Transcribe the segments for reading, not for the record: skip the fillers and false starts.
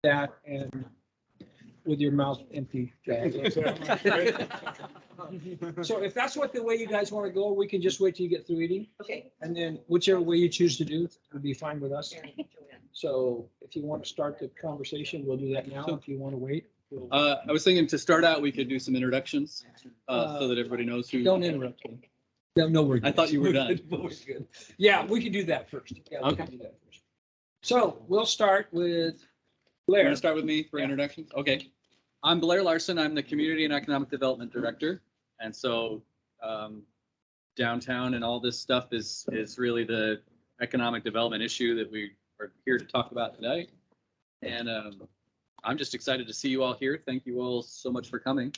that and with your mouth empty. Jack. So if that's what the way you guys want to go, we can just wait till you get through eating. Okay. And then whichever way you choose to do would be fine with us. So if you want to start the conversation, we'll do that now. If you want to wait. I was thinking to start out, we could do some introductions, so that everybody knows who. Don't interrupt me. No, we're good. I thought you were done. We're good. Yeah, we can do that first. Yeah, we can Okay. do that first. So we'll start with You Blair. want to start with me for Yeah. introductions? Okay. I'm Blair Larson. I'm the Community and Economic Development Director. And so downtown and all this stuff is really the economic development issue that we are here to talk about today. And I'm just excited to see you all here. Thank you all so much for coming.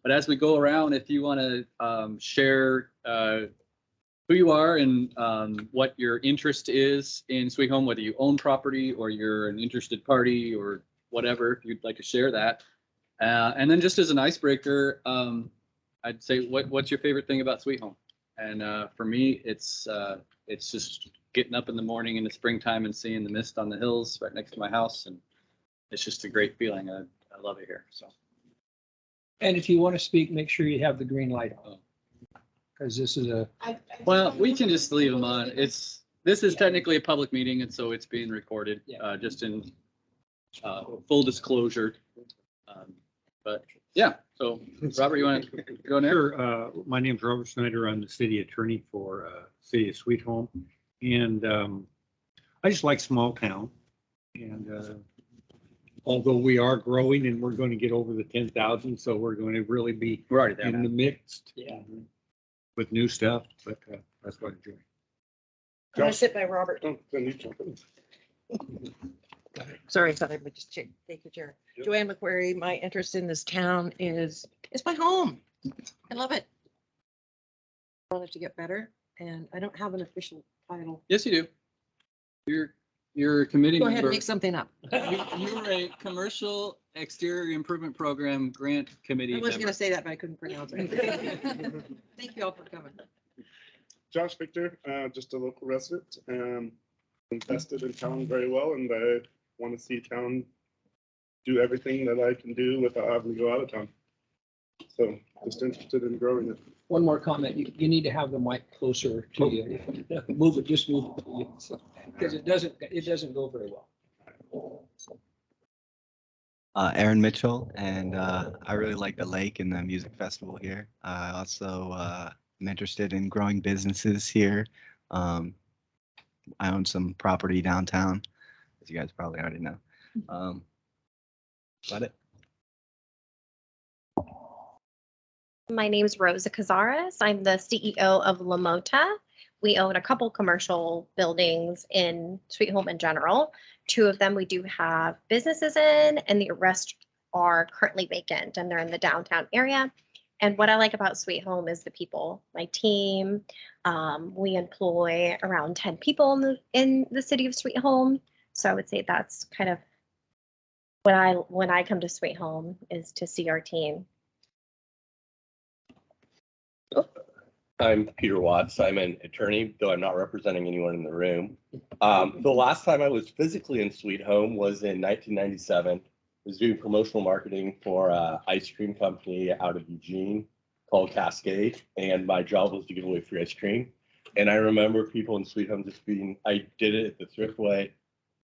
But as we go around, if you want to share who you are and what your interest is in Sweet Home, whether you own property or you're an interested party or whatever, if you'd like to share that. And then just as an icebreaker, I'd say, what's your favorite thing about Sweet Home? And for me, it's just getting up in the morning in the springtime and seeing the mist on the hills right next to my house. And it's just a great feeling. I love it here. So. And if you want to speak, make sure you have the green light on. Because this is a, Well, we can just leave them on. This is technically a public meeting, and so it's being recorded, just in full disclosure. But yeah, so Robert, you want to go next? Sure. My name's Robert Snyder. I'm the city attorney for City of Sweet Home. And I just like small town. And although we are growing and we're going to get over the 10,000, so we're going to really be We're already there. in the man. midst yeah. with new stuff, but that's what I enjoy. I'm gonna sit by Robert. Oh, then you jump in. Sorry, I thought I would just take a chair. Yep. Joanne McQuarrie, my interest in this town is my home. I love it. I want it to get better, and I don't have an official title. Yes, you do. You're a committee Go ahead and member. make something up. You're a commercial exterior improvement program grant committee I was member. gonna say that, but I couldn't pronounce it. Thank you all for coming. Josh Victor, just a local resident, invested in town very well, and I want to see town do everything that I can do without having to go out of town. So just interested in growing it. One more comment. You need to have the mic closer to you. Move it, just move it. Because it doesn't go very well. Aaron Mitchell, and I really like the lake and the music festival here. I also am interested in growing businesses here. I own some property downtown, as you guys probably already know. Got it. My name is Rosa Cazares. I'm the CEO of Lamota. We own a couple commercial buildings in Sweet Home in general. Two of them we do have businesses in, and the rest are currently vacant, and they're in the downtown area. And what I like about Sweet Home is the people, my team. We employ around 10 people in the city of Sweet Home. So I would say that's kind of when I come to Sweet Home is to see our team. I'm Peter Watts. I'm an attorney, though I'm not representing anyone in the room. The last time I was physically in Sweet Home was in 1997. I was doing promotional marketing for an ice cream company out of Eugene called Cascade, and my job was to give away free ice cream. And I remember people in Sweet Home just being, I did it at the Thriftway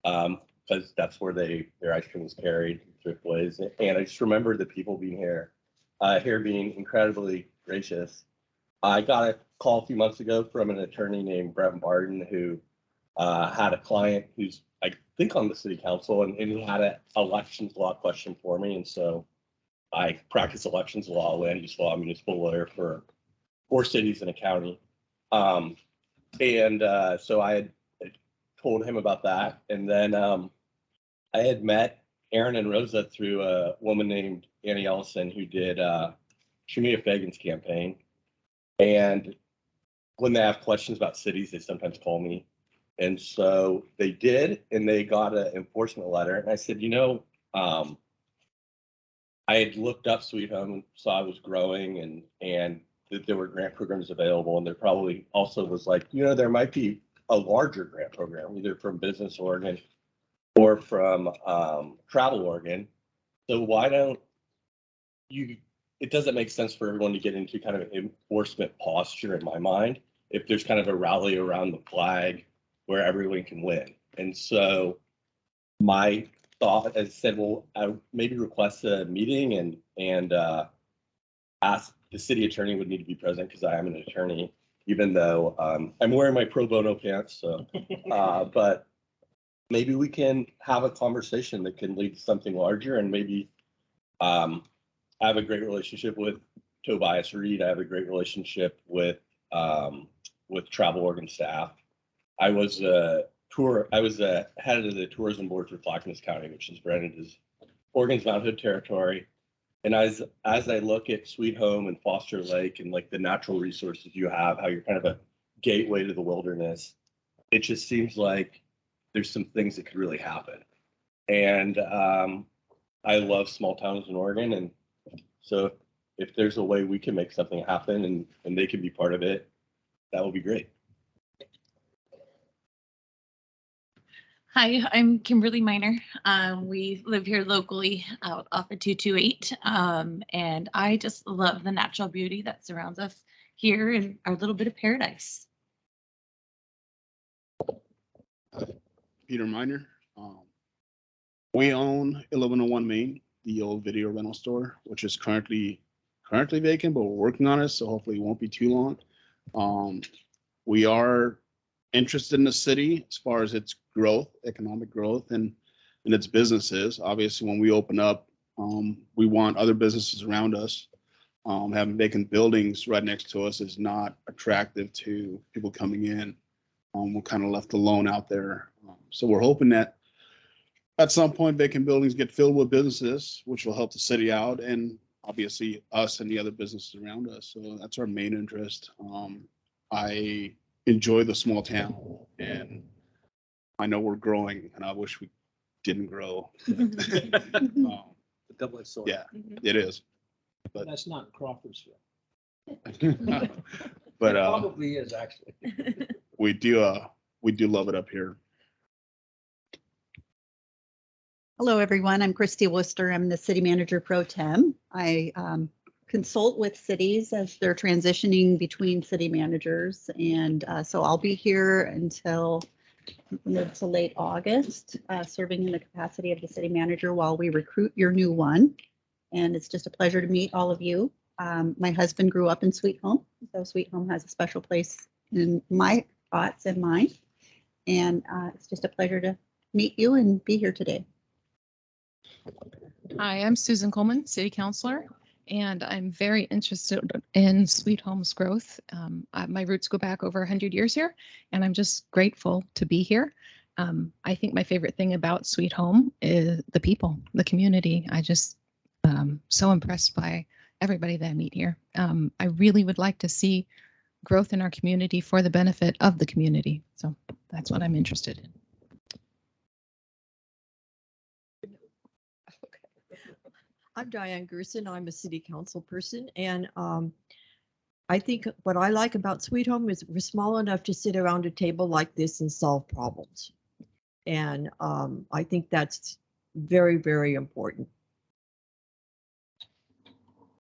because that's where their ice cream was carried, Thriftways. And I just remember the people being here being incredibly gracious. I got a call a few months ago from an attorney named Brent Barton who had a client who's, I think, on the city council, and he had an elections law question for me. And so I practice elections law, land use law, municipal lawyer for 4 cities and a county. So I had told him about that. And then I had met Aaron and Rosa through a woman named Annie Ellison who did Shamia Fagan's campaign. And when they have questions about cities, they sometimes call me. And so they did, and they got an enforcement letter. And I said, I had looked up Sweet Home and saw it was growing and that there were grant programs available. And there probably also was like, there might be a larger grant program, either from Business Oregon or from Travel Oregon. So why don't you, it doesn't make sense for everyone to get into kind of an enforcement posture in my mind, if there's kind of a rally around the flag where everyone can win. And so my thought, as I said, well, I would maybe request a meeting and ask the city attorney would need to be present because I am an attorney, even though I'm wearing my pro bono pants. So, but maybe we can have a conversation that can lead to something larger. And maybe I have a great relationship with Tobias Reed. I have a great relationship with Travel Oregon staff. I was head of the tourism board for Clackamas County, which is branded as Oregon's Mount Hood territory. And as I look at Sweet Home and Foster Lake and like the natural resources you have, how you're kind of a gateway to the wilderness, it just seems like there's some things that could really happen. And I love small towns in Oregon. And so if there's a way we can make something happen and they can be part of it, that would be great. Hi, I'm Kimberly Miner. We live here locally out off of 228. And I just love the natural beauty that surrounds us here in our little bit of paradise. Peter Miner. We own 1101 Main, the old video rental store, which is currently vacant, but we're working on it, so hopefully it won't be too long. We are interested in the city as far as its growth, economic growth, and its businesses. Obviously, when we open up, we want other businesses around us. Having vacant buildings right next to us is not attractive to people coming in. We're kind of left alone out there. So we're hoping that at some point vacant buildings get filled with businesses, which will help the city out and obviously us and the other businesses around us. So that's our main interest. I enjoy the small town and I know we're growing and I wish we didn't grow. Double-edged sword. Yeah, it is. But that's not Crawfordsville. But It probably is actually. we do love it up here. Hello, everyone. I'm Christy Worcester. I'm the city manager pro tem. I consult with cities as they're transitioning between city managers. And so I'll be here until mid to late August, serving in the capacity of the city manager while we recruit your new one. And it's just a pleasure to meet all of you. My husband grew up in Sweet Home, so Sweet Home has a special place in my thoughts and mine. And it's just a pleasure to meet you and be here today. Hi, I'm Susan Coleman, City Councilor, and I'm very interested in Sweet Home's growth. My roots go back over 100 years here, and I'm just grateful to be here. I think my favorite thing about Sweet Home is the people, the community. I just so impressed by everybody that I meet here. I really would like to see growth in our community for the benefit of the community. So that's what I'm interested in. I'm Diane Gerson. I'm a city council person, and I think what I like about Sweet Home is we're small enough to sit around a table like this and solve problems. And I think that's very, very important.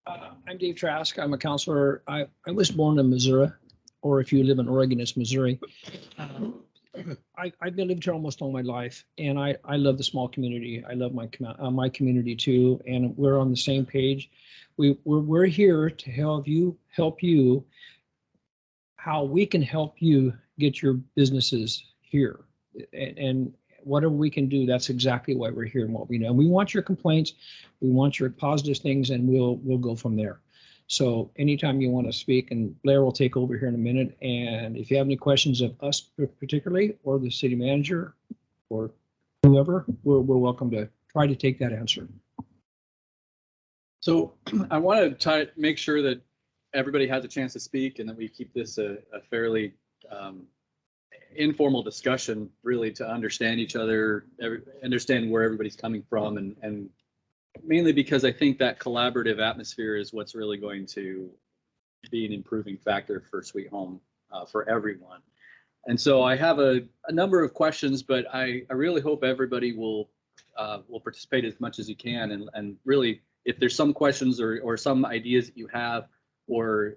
I'm Dave Trask. I'm a counselor. I was born in Missouri, or if you live in Oregon, it's Missouri. I've been lived here almost all my life, and I love the small community. I love my community too, and we're on the same page. We're here to help you how we can help you get your businesses here, and whatever we can do, that's exactly why we're here and what we know. And we want your complaints, we want your positive things, and we'll go from there. So anytime you want to speak, and Blair will take over here in a minute. And if you have any questions of us particularly, or the city manager, or whoever, we're welcome to try to take that answer. So I want to make sure that everybody has a chance to speak and that we keep this a fairly informal discussion, really, to understand each other, understand where everybody's coming from, and mainly because I think that collaborative atmosphere is what's really going to be an improving factor for Sweet Home for everyone. And so I have a number of questions, but I really hope everybody will participate as much as you can. And really, if there's some questions or some ideas that you have or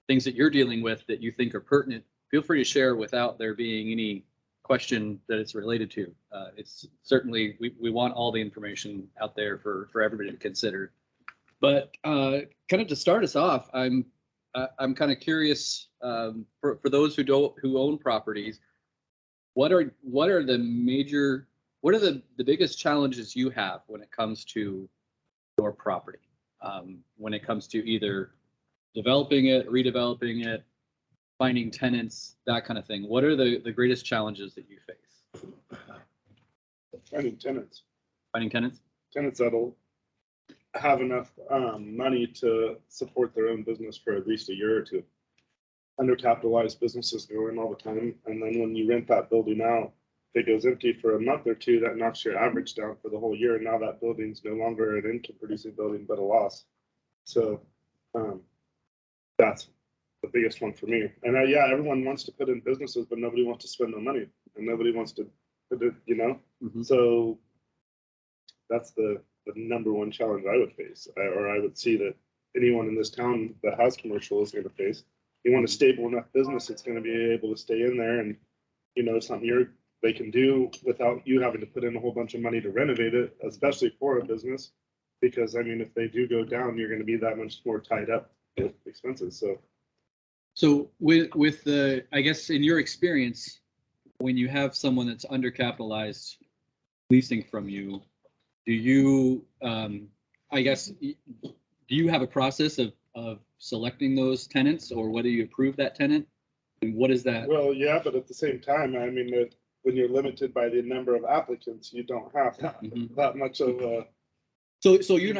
things that you're dealing with that you think are pertinent, feel free to share without there being any question that it's related to. It's certainly, we want all the information out there for everybody to consider. But kind of to start us off, I'm kind of curious, for those who own properties, what are the biggest challenges you have when it comes to your property? When it comes to either developing it, redeveloping it, finding tenants, that kind of thing. What are the greatest challenges that you face? Finding tenants. Finding tenants? Tenants that'll have enough money to support their own business for at least a year or two. Undercapitalized businesses go in all the time, and then when you rent that building out, if it goes empty for a month or two, that knocks your average down for the whole year. And now that building's no longer an income producing building, but a loss. So that's the biggest one for me. And yeah, everyone wants to put in businesses, but nobody wants to spend the money, and nobody wants to put it, Mm-hmm. So that's the number one challenge I would face, or I would see that anyone in this town that has commercial is going to face. You want a stable enough business that's going to be able to stay in there, and something they can do without you having to put in a whole bunch of money to renovate it, especially for a business. Because I mean, if they do go down, you're going to be that much more tied up with expenses. So with the, I guess in your experience, when you have someone that's undercapitalized leasing from you, do you, I guess, do you have a process of selecting those tenants, or whether you approve that tenant? And what is that? Well, yeah, but at the same time, I mean, when you're limited by the number of applicants, you don't have that much of a. So you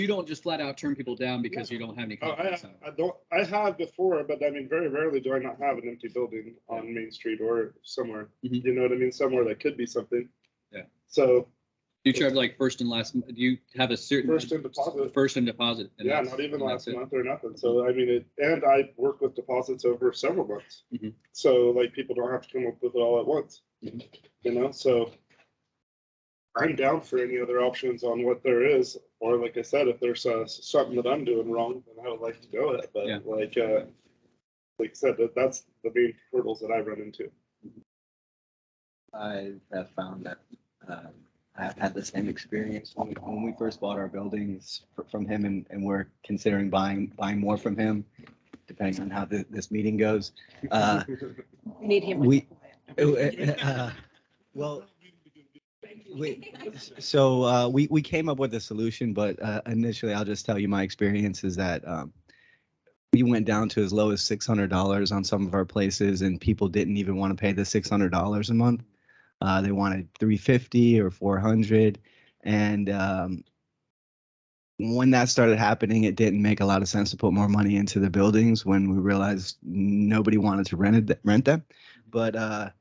don't just flat out turn people down because you don't have any confidence. I have before, but I mean, very rarely do I not have an empty building on Main Street or somewhere. Mhm. You know what I mean? Somewhere that could be something. Yeah. So. Do you charge like first and last? Do you have a certain First and deposit? First and deposit. And Yeah, not even last month or nothing. So I mean, and I work with deposits over several months. Mhm. So like people don't have to come up with it all at once. Mhm. So I'm down for any other options on what there is, or like I said, if there's something that I'm doing wrong, then I would like to go it. But Yeah. like I said, that's the main hurdles that I run into. I have found that I've had the same experience when we first bought our buildings from him, and we're considering buying more from him, depending on how this meeting goes. Need him. We came up with a solution, but initially I'll just tell you my experience is that we went down to as low as $600 on some of our places, and people didn't even want to pay the $600 a month. They wanted $350 or $400, and when that started happening, it didn't make a lot of sense to put more money into the buildings when we realized nobody wanted to rent them. But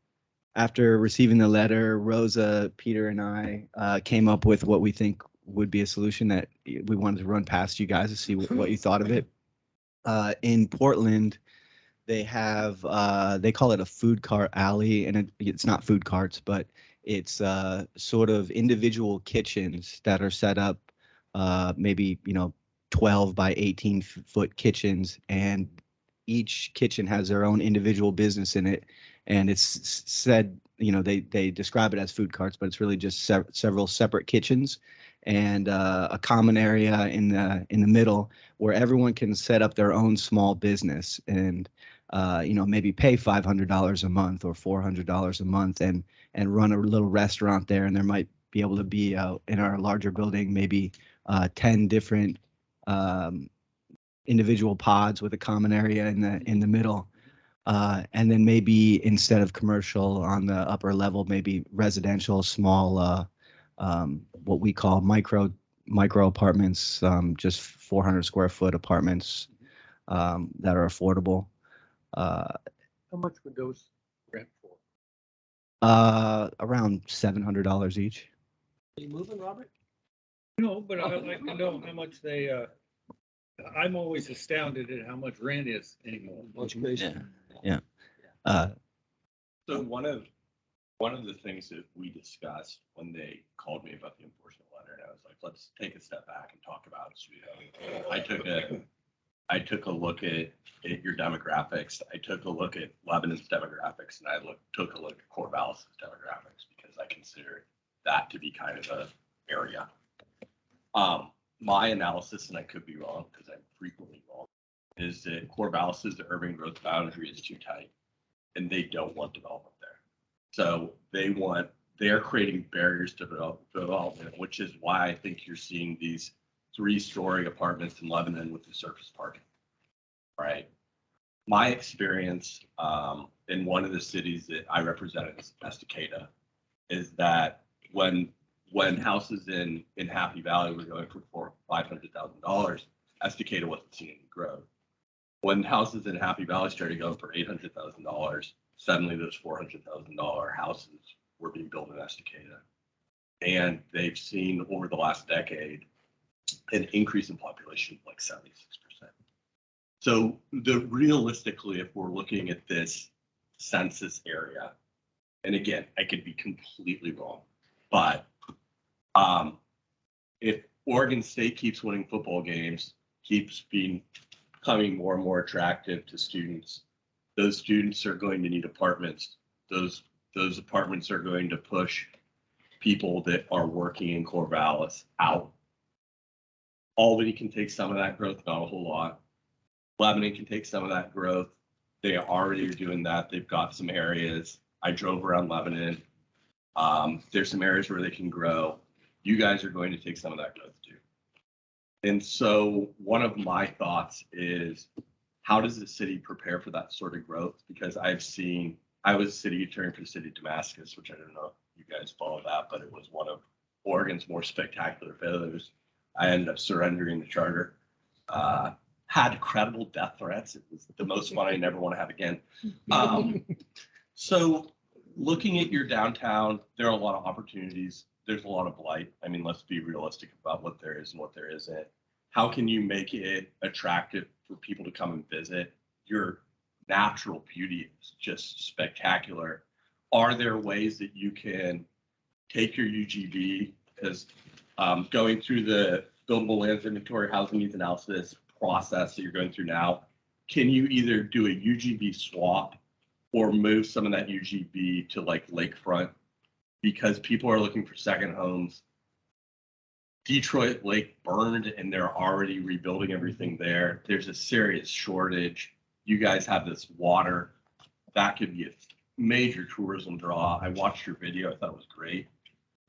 after receiving the letter, Rosa, Peter, and I came up with what we think would be a solution that we wanted to run past you guys to see what you thought of it. In Portland, they have they call it a food cart alley, and it's not food carts, but it's sort of individual kitchens that are set up, maybe 12 by 18-foot kitchens, and each kitchen has their own individual business in it. And it's said, they describe it as food carts, but it's really just several separate kitchens and a common area in the middle where everyone can set up their own small business and maybe pay $500 a month or $400 a month and run a little restaurant there. And there might be able to be in our larger building maybe 10 different individual pods with a common area in the middle. And then maybe instead of commercial on the upper level, maybe residential, small, what we call micro apartments, just 400 square foot apartments that are affordable. How much would those rent for? Around $700 each. Are you moving, Robert? No, but I'd like to know how much they, I'm always astounded at how much rent is anymore. That's crazy. Yeah. So one of the things that we discussed when they called me about the enforcement letter, and I was like, let's take a step back and talk about it. Sweet Home. I took a look at your demographics. I took a look at Lebanon's demographics, and I took a look at Corvallis' demographics because I consider that to be kind of a area. My analysis, and I could be wrong because I'm frequently wrong, is that Corvallis' urban growth boundary is too tight, and they don't want development there. So they're creating barriers to development, which is why I think you're seeing these 3-story apartments in Lebanon with the surface parking. Right. My experience in one of the cities that I represented, Estacada, is that when houses in Happy Valley were going for $500,000, Estacada wasn't seeing any growth. When houses in Happy Valley started going for $800,000, suddenly those $400,000 houses were being built in Estacada. And they've seen over the last decade an increase in population of like 76%. So realistically, if we're looking at this census area, and again, I could be completely wrong, but if Oregon State keeps winning football games, keeps becoming more and more attractive to students, those students are going to need apartments. Those apartments are going to push people that are working in Corvallis out. Albany can take some of that growth, not a whole lot. Lebanon can take some of that growth. They already are doing that. They've got some areas. I drove around Lebanon. There's some areas where they can grow. You guys are going to take some of that growth too. And so one of my thoughts is, how does the city prepare for that sort of growth? Because I was city attorney for the city of Damascus, which I don't know if you guys follow that, but it was one of Oregon's more spectacular failures. I ended up surrendering the charter. Had credible death threats. It was the most fun I never want to have again. So looking at your downtown, there are a lot of opportunities. There's a lot of blight. I mean, let's be realistic about what there is and what there isn't. How can you make it attractive for people to come and visit? Your natural beauty is just spectacular. Are there ways that you can take your UGB, because going through the buildable lands inventory housing needs analysis process that you're going through now, can you either do a UGB swap or move some of that UGB to like lakefront, because people are looking for second homes? Detroit Lake burned and they're already rebuilding everything there. There's a serious shortage. You guys have this water. That could be a major tourism draw. I watched your video. I thought it was great.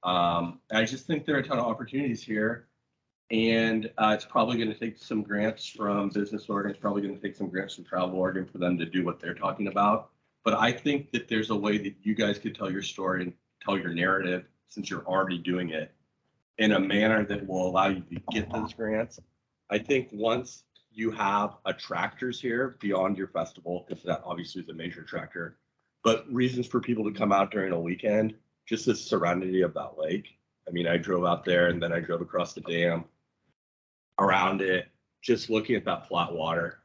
I just think there are a ton of opportunities here. And it's probably going to take some grants from Business Oregon. It's probably going to take some grants from Travel Oregon for them to do what they're talking about. But I think that there's a way that you guys could tell your story and tell your narrative, since you're already doing it, in a manner that will allow you to get those grants. I think once you have attractors here beyond your festival, because that obviously is a major attractor, but reasons for people to come out during a weekend, just the serenity of that lake. I mean, I drove out there and then I drove across the dam around it, just looking at that flat water.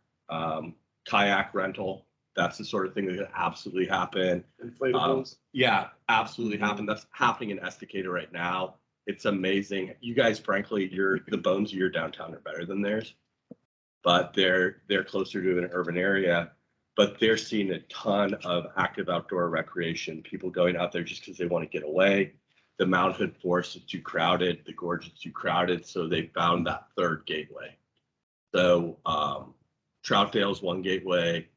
Kayak rental, that's the sort of thing that could absolutely happen. Inflatables. Yeah, absolutely happen. That's happening in Estacada right now. It's amazing. You guys, frankly, the bones of your downtown are better than theirs, but they're closer to an urban area. But they're seeing a ton of active outdoor recreation, people going out there just because they want to get away. The Mount Hood Forest is too crowded, the gorge is too crowded, so they found that third gateway. So Troutdale's one gateway,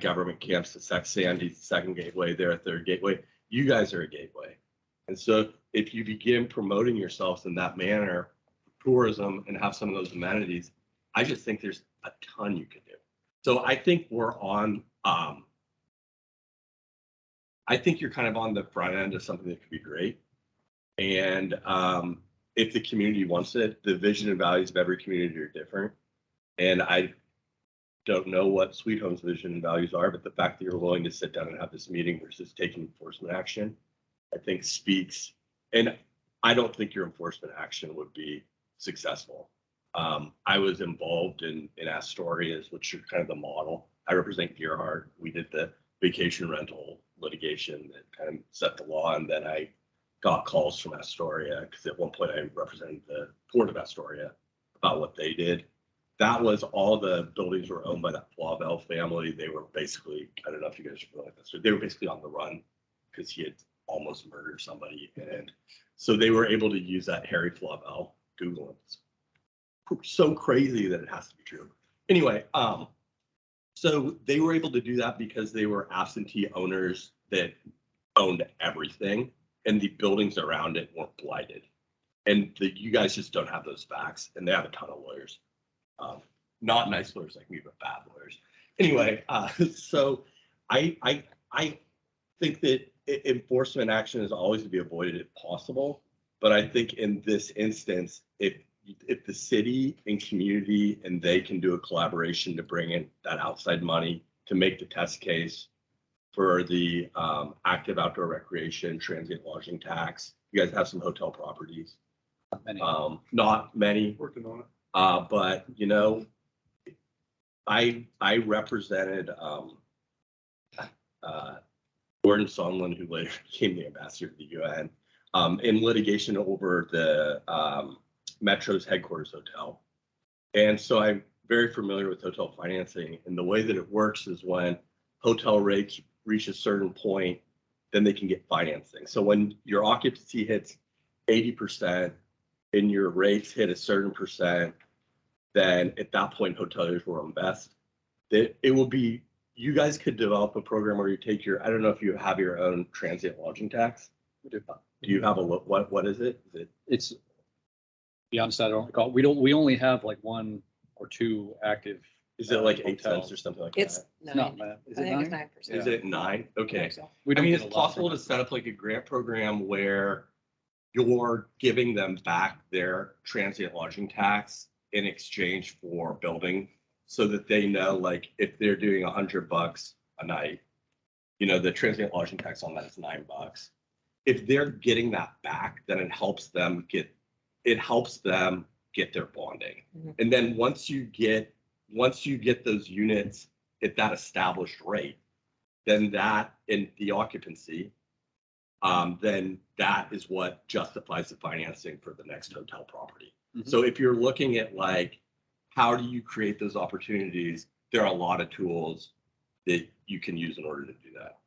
Government Camp's the Sandy's the second gateway, they're a third gateway. You guys are a gateway. And so if you begin promoting yourselves in that manner, tourism, and have some of those amenities, I just think there's a ton you could do. So I think we're on, I think you're kind of on the front end of something that could be great. And if the community wants it, the vision and values of every community are different. And I don't know what Sweet Home's vision and values are, but the fact that you're willing to sit down and have this meeting versus taking enforcement action, I think speaks. And I don't think your enforcement action would be successful. I was involved in Astoria's, which is kind of the model. I represent Gearhart. We did the vacation rental litigation that kind of set the law. And then I got calls from Astoria, because at one point I represented the Port of Astoria about what they did. That was all the buildings were owned by that Flavel family. They were basically, I don't know if you guys are familiar with this, so they were basically on the run because he had almost murdered somebody. And so they were able to use that Harry Flavel. Google it. It's so crazy that it has to be true. Anyway, so they were able to do that because they were absentee owners that owned everything, and the buildings around it weren't blighted. And you guys just don't have those facts, and they have a ton of lawyers. Not nice lawyers like me, but bad lawyers. Anyway, so I think that enforcement action is always to be avoided if possible. But I think in this instance, if the city and community and they can do a collaboration to bring in that outside money to make the test case for the active outdoor recreation, transient lodging tax. You guys have some hotel properties. Not many. Working on it. But you know, I represented Gordon Sondland, who later became the ambassador to the UN, in litigation over the Metro's headquarters hotel. And so I'm very familiar with hotel financing, and the way that it works is when hotel rates reach a certain point, then they can get financing. So when your occupancy hits 80% and your rates hit a certain percent, then at that point, hoteliers will invest. It will be, you guys could develop a program where you take your, I don't know if you have your own transient lodging tax. Do you have a, what is it? Is it? It's, to be honest, I don't recall. We only have like 1 or 2 active. Is it like 8 hotels. cents or something like It's that? It's not bad. Is I it think it's 9? 9%. Is it 9? Okay. We I don't mean, get it's a lot possible from to it. set up like a grant program where you're giving them back their transient lodging tax in exchange for building, so that they know, like, if they're doing $100 a night, you know, the transient lodging tax on that is $9. If they're getting that back, then it helps them get their bonding. Mhm. And then once you get those units at that established rate, then that in the occupancy, then that is what justifies the financing for the next hotel property. Mhm. So if you're looking at like, how do you create those opportunities? There are a lot of tools that you can use in order to do that.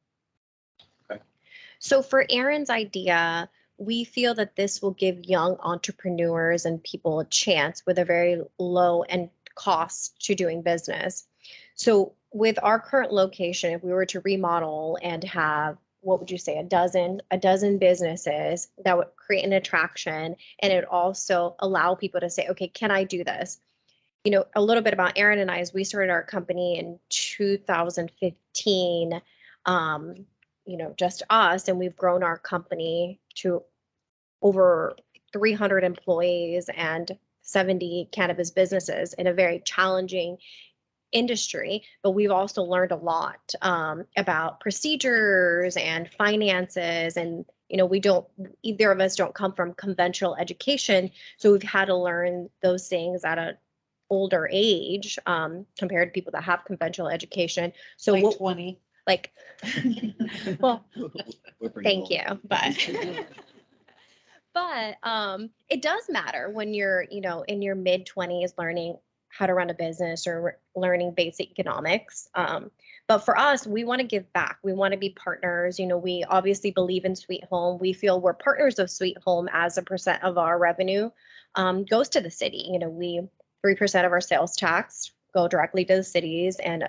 So for Aaron's idea, we feel that this will give young entrepreneurs and people a chance with a very low end cost to doing business. So with our current location, if we were to remodel and have, what would you say, a dozen businesses, that would create an attraction, and it would also allow people to say, okay, can I do this? You know, a little bit about Aaron and I is we started our company in 2015, you know, just us, and we've grown our company to over 300 employees and 70 cannabis businesses in a very challenging industry. But we've also learned a lot about procedures and finances, and you know, either of us don't come from conventional education, so we've had to learn those things at an older age compared to people that have conventional education. So Like what, 20. like, well, thank you, but it does matter when you're, you know, in your mid 20s learning how to run a business or learning basic economics. But for us, we want to give back. We want to be partners. You know, we obviously believe in Sweet Home. We feel we're partners of Sweet Home as a percent of our revenue goes to the city. You know, 3% of our sales tax go directly to the cities, and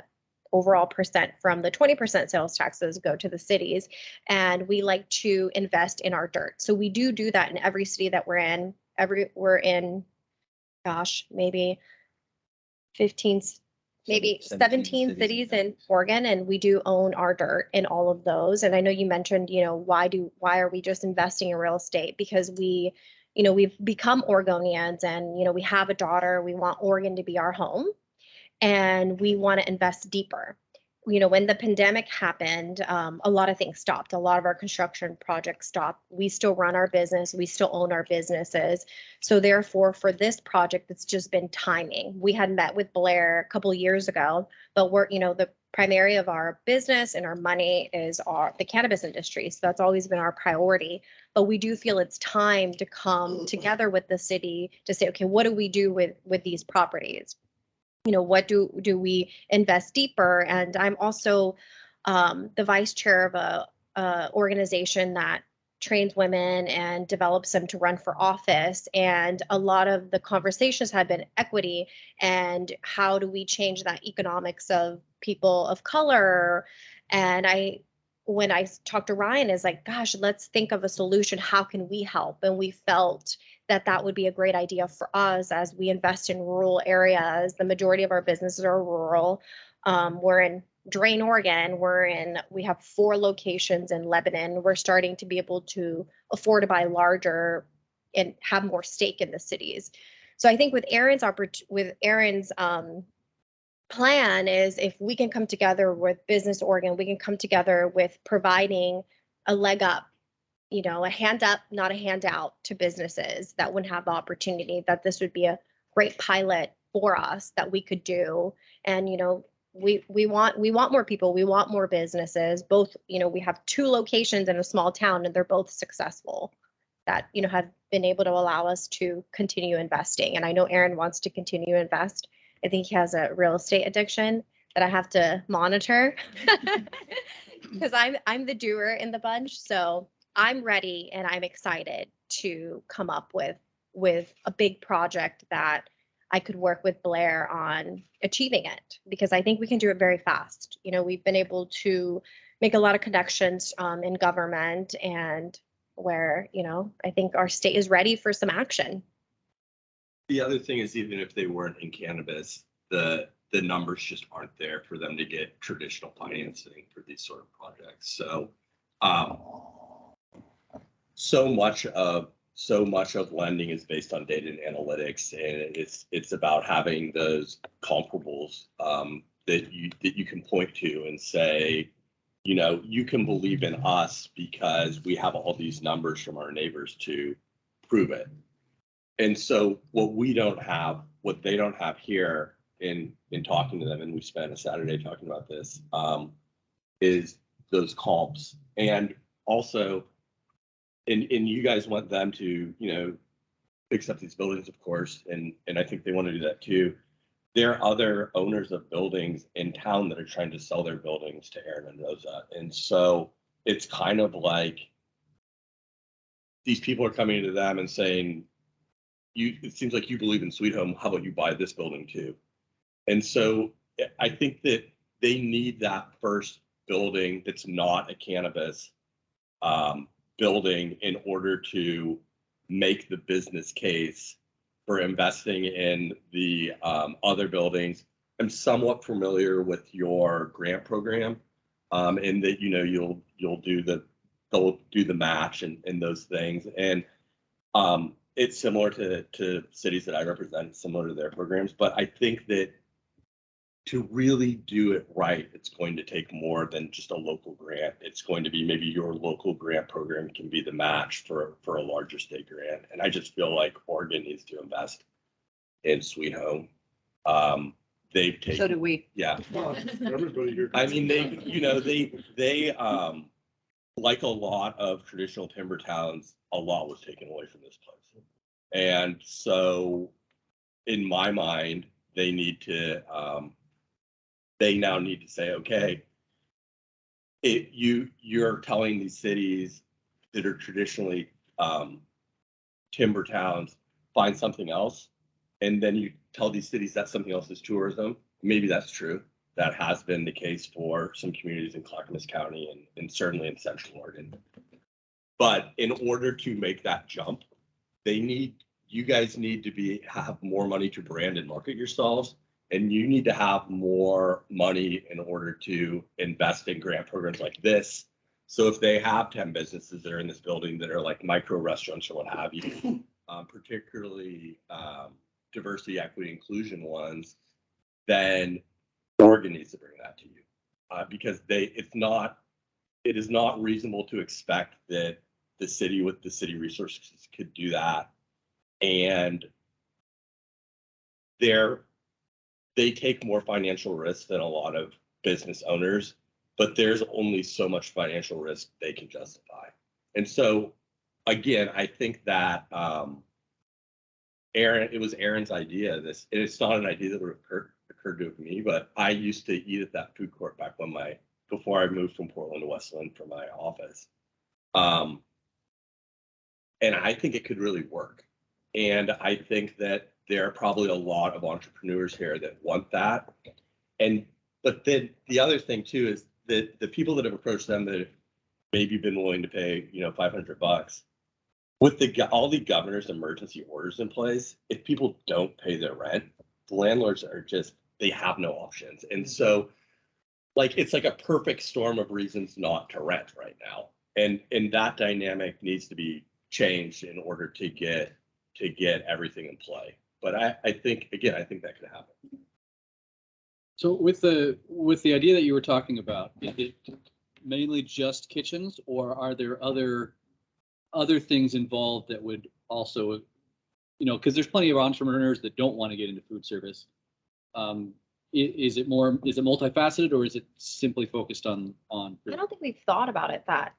overall percent from the 20% sales taxes go to the cities. And we like to invest in our dirt. So we do that in every city that we're in. We're in, gosh, maybe 15, maybe 17 cities in Oregon, and we do own our dirt in all of those. And I know you mentioned, you know, why are we just investing in real estate? Because we, you know, we've become Oregonians, and, you know, we have a daughter. We want Oregon to be our home, and we want to invest deeper. You know, when the pandemic happened, a lot of things stopped. A lot of our construction projects stopped. We still run our business. We still own our businesses. So therefore, for this project, it's just been timing. We had met with Blair a couple of years ago, but we're, you know, the primary of our business and our money is the cannabis industry. So that's always been our priority. But we do feel it's time to come together with the city to say, okay, what do we do with these properties? You know, what do we invest deeper? And I'm also the vice chair of a organization that trains women and develops them to run for office. And a lot of the conversations have been equity and how do we change that economics of people of color. And when I talked to Ryan, is like, gosh, let's think of a solution. How can we help? And we felt that that would be a great idea for us as we invest in rural areas. The majority of our businesses are rural. We're in Drain, Oregon. We have 4 locations in Lebanon. We're starting to be able to afford to buy larger and have more stake in the cities. So I think with Aaron's plan is if we can come together with Business Oregon, we can come together with providing a leg up, you know, a hand up, not a handout to businesses that wouldn't have the opportunity, that this would be a great pilot for us that we could do. And, you know, we want more people, we want more businesses, both, you know, we have 2 locations in a small town and they're both successful that, you know, have been able to allow us to continue investing. And I know Aaron wants to continue to invest. I think he has a real estate addiction that I have to monitor because I'm the doer in the bunch. So I'm ready and I'm excited to come up with a big project that I could work with Blair on achieving it, because I think we can do it very fast. You know, we've been able to make a lot of connections in government, and where, you know, I think our state is ready for some action. The other thing is, even if they weren't in cannabis, the numbers just aren't there for them to get traditional financing for these sort of projects. So, so much of lending is based on data and analytics, and it's about having those comparables that you can point to and say, you know, you can believe in us because we have all these numbers from our neighbors to prove it. And so what we don't have, what they don't have here in talking to them, and we spent a Saturday talking about this, is those comps. And also, and you guys want them to, you know, accept these buildings, of course, and I think they want to do that too. There are other owners of buildings in town that are trying to sell their buildings to Aaron and Rosa. And so it's kind of like these people are coming to them and saying, it seems like you believe in Sweet Home. How about you buy this building too? And so I think that they need that first building that's not a cannabis building in order to make the business case for investing in the other buildings. I'm somewhat familiar with your grant program, in that, you know, they'll do the match and those things. And it's similar to cities that I represent, similar to their programs. But I think that to really do it right, it's going to take more than just a local grant. It's going to be maybe your local grant program can be the match for a larger state grant. And I just feel like Oregon needs to invest in Sweet Home. They've taken. So do we. Yeah. Everybody here. I mean, they like a lot of traditional timber towns, a lot was taken away from this place. And so in my mind, they now need to say, okay, you're telling these cities that are traditionally timber towns, find something else. And then you tell these cities that something else is tourism. Maybe that's true. That has been the case for some communities in Clackamas County and certainly in Central Oregon. But in order to make that jump, you guys need to have more money to brand and market yourselves. And you need to have more money in order to invest in grant programs like this. So if they have 10 businesses that are in this building that are like micro restaurants or what have you, particularly diversity, equity, inclusion ones, then Oregon needs to bring that to you, because it is not reasonable to expect that the city with the city resources could do that. And they take more financial risk than a lot of business owners, but there's only so much financial risk they can justify. And so, again, I think that it was Aaron's idea. And it's not an idea that would have occurred to me, but I used to eat at that food court back before I moved from Portland to Westland for my office. And I think it could really work. And I think that there are probably a lot of entrepreneurs here that want that. But then the other thing too is that the people that have approached them that have maybe been willing to pay, $500 with all the governor's emergency orders in place, if people don't pay their rent, the landlords they have no options. And so it's like a perfect storm of reasons not to rent right now. And that dynamic needs to be changed in order to get everything in play. But I think that could happen. So with the idea that you were talking about, is it mainly just kitchens, or are there other things involved that would also, because there's plenty of entrepreneurs that don't want to get into food service. Is it multifaceted, or is it simply focused on food? I don't think we've thought about it that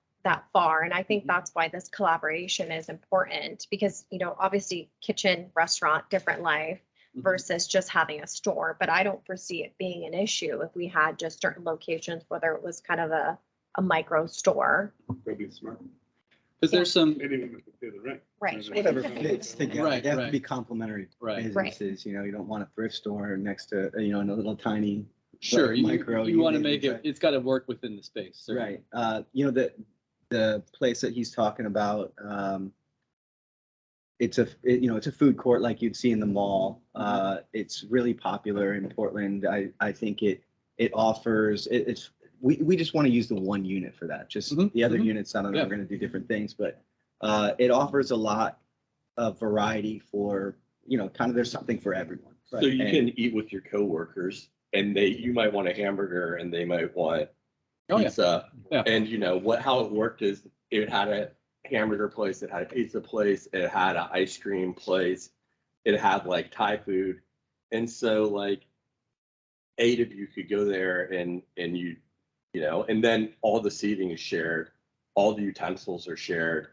far. And I think that's why this collaboration is important, because, obviously kitchen, restaurant, different life versus just having a store. But I don't foresee it being an issue if we had just certain locations, whether it was kind of a micro store. That'd be smart. Because there's some, Maybe even if we pay the rent. Right. Whatever fits together. Right, They have right. to be complementary Right. businesses. You don't want a thrift store next to, in a little tiny. sure, you micro want to unit, make it, right? it's got to work within the space. certainly. Right. The place that he's talking about, it's a food court like you'd see in the mall. It's really popular in Portland. I think it offers, we just want to use the one unit for that. Just the other units, I don't know, Yeah. we're going to do different things, but it offers a lot of variety for, kind of there's something for everyone. So you can eat with your coworkers, and you might want a hamburger and they might want pizza. Yeah. And how it worked is it had a hamburger place, it had a pizza place, it had an ice cream place, it had Thai food. And so 8 of you could go there and and then all the seating is shared, all the utensils are shared.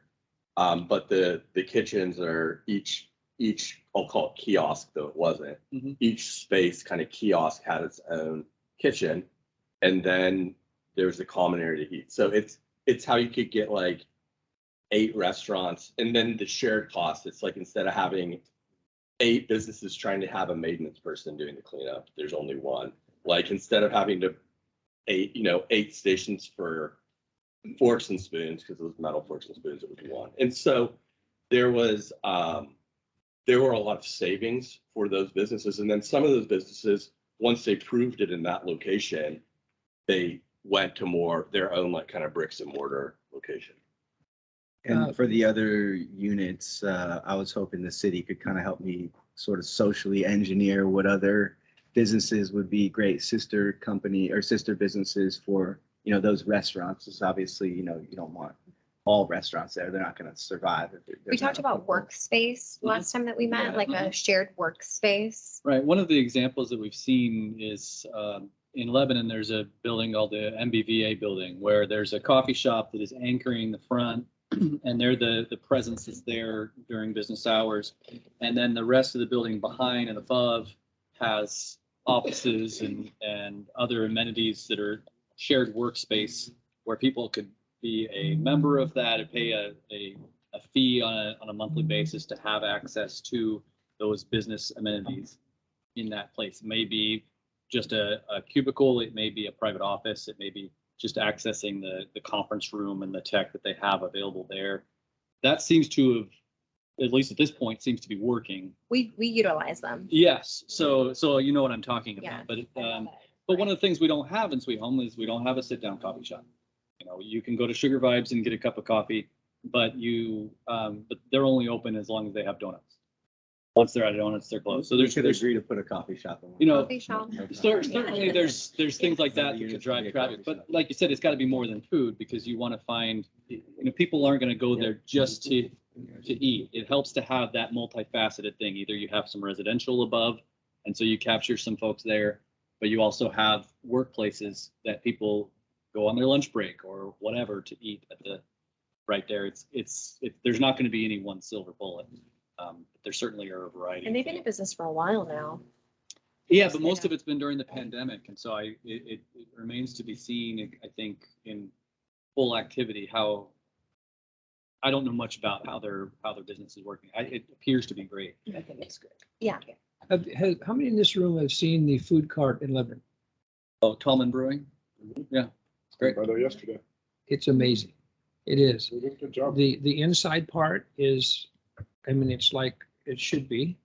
But the kitchens are each, I'll call it kiosk, though it wasn't. Mhm. Each space kind of kiosk had its own kitchen, and then there's a common area to eat. So it's how you could get 8 restaurants, and then the shared cost. It's instead of having 8 businesses trying to have a maintenance person doing the cleanup, there's only one. Instead of having to 8 stations for forks and spoons, because those metal forks and spoons, it would be one. And so there were a lot of savings for those businesses. And then some of those businesses, once they proved it in that location, they went to their own kind of bricks and mortar location. And for the other units, I was hoping the city could kind of help me sort of socially engineer what other businesses would be great sister company or sister businesses for, those restaurants. Is obviously, you don't want all restaurants there. They're not going to survive. We talked about workspace last time that we met, like a shared workspace. Right. One of the examples that we've seen is in Lebanon, there's a building called the MBVA building, where there's a coffee shop that is anchoring the front, and they're the presence that's there during business hours. And then the rest of the building behind and above has offices and other amenities that are shared workspace, where people could be a member of that and pay a fee on a monthly basis to have access to those business amenities in that place. It may be just a cubicle, it may be a private office, it may be just accessing the conference room and the tech that they have available there. That seems to have, at least at this point, seems to be working. We utilize them. Yes, so you know what I'm talking Yeah. about. But one of the things we don't have in Sweet Home is we don't have a sit-down coffee shop. You can go to Sugar Vibes and get a cup of coffee, but they're only open as long as they have donuts. Once they're out of donuts, they're closed. So there's agree to put a coffee shop in. Coffee shop. Certainly there's things like that that could drive traffic. But like you said, it's got to be more than food, because you want to find, people aren't going to go there just to eat. It helps to have that multifaceted thing. Either you have some residential above, and so you capture some folks there, but you also have workplaces that people go on their lunch break or whatever to eat at the, right there. There's not going to be any one silver bullet. But there certainly are a variety. And they've been in business for a while now. Yeah, but most of it's been during the pandemic, and so it remains to be seen, I think, in full activity, how, I don't know much about how their business is working. It appears to be great. I think it's good. Yeah. How many in this room have seen the food cart in Lebanon? Oh, Tallman Brewing? Yeah, it's great. Right there yesterday. It's amazing. It is. They did a good job. The inside part is, I mean, it's like it should be.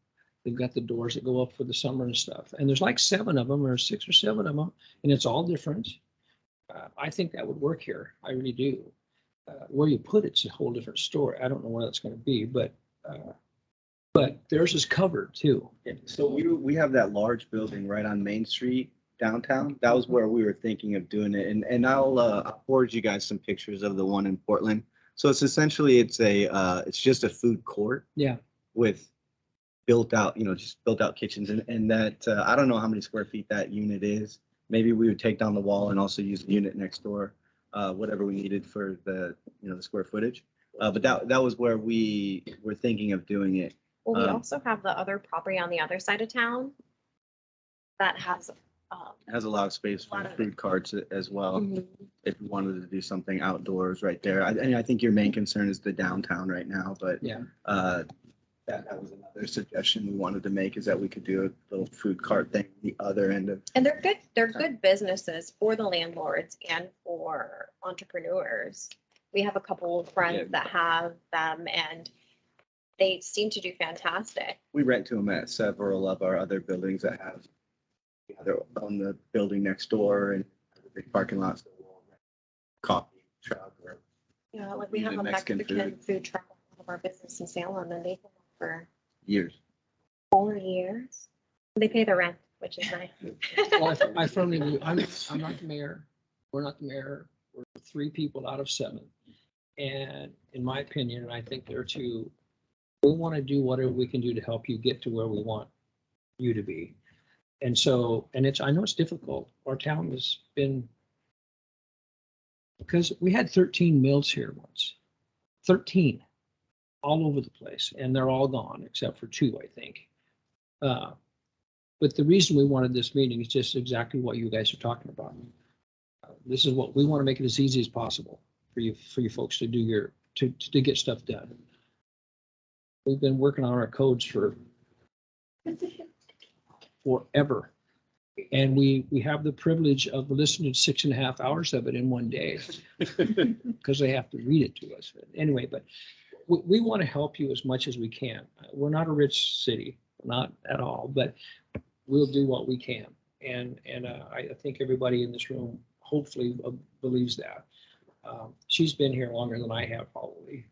They've got the doors that go up for the summer and stuff. And there's like 7 of them or 6 or 7 of them, and it's all different. I think that would work here. I really do. Where you put it's a whole different story. I don't know where that's going to be, but theirs is covered too. So we have that large building right on Main Street downtown. That was where we were thinking of doing it. And I'll forward you guys some pictures of the one in Portland. So it's essentially, it's just a food court. Yeah. With built out, just built out kitchens and that, I don't know how many square feet that unit is. Maybe we would take down the wall and also use the unit next door, whatever we needed for the, the square footage. But that was where we were thinking of doing it. Well, we also have the other property on the other side of town that has. It has a lot of space for food carts as well. Mhm. If we wanted to do something outdoors right there. I think your main concern is the downtown right now, but Yeah. That was another suggestion we wanted to make, is that we could do a little food cart thing the other end of. And they're good businesses for the landlords and for entrepreneurs. We have a couple of friends that have them and they seem to do fantastic. We rent to them at several of our other buildings that have, they're on the building next door and the big parking lots. Coffee truck or. Yeah, like we have Even a Mexican Mexican food truck of our business in Salem and they've been there for Years. 4 years. They pay the rent, which is nice. Well, I firmly believe, I'm not the mayor. We're not the mayor. We're 3 people out of 7. And in my opinion, and I think there are 2, we want to do whatever we can do to help you get to where we want you to be. And so, and I know it's difficult. Our town has been, because we had 13 mills here once, 13, all over the place, and they're all gone except for 2, I think. But the reason we wanted this meeting is just exactly what you guys are talking about. This is what we want to make it as easy as possible for you folks to do to get stuff done. We've been working on our codes for forever. And we have the privilege of listening to 6.5 hours of it in one day because they have to read it to us. Anyway, but we want to help you as much as we can. We're not a rich city, not at all, but we'll do what we can. And I think everybody in this room hopefully believes that. She's been here longer than I have probably.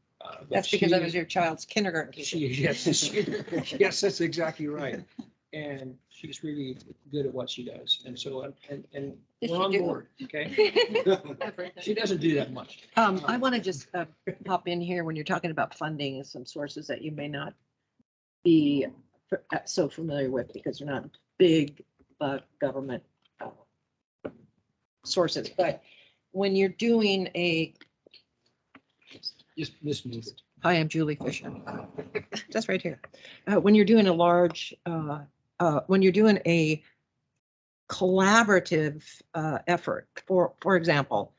That's because I was your child's kindergarten teacher. Yes, that's exactly right. And she's really good at what she does. And so, and Yes, we're you on do. board, okay? She doesn't do that much. I want to just hop in here when you're talking about funding and some sources that you may not be so familiar with because they're not big government sources. But when you're doing Just move it. Hi, I'm Julie Fisher. Just right here. When you're doing a large, when you're doing a collaborative effort, for example,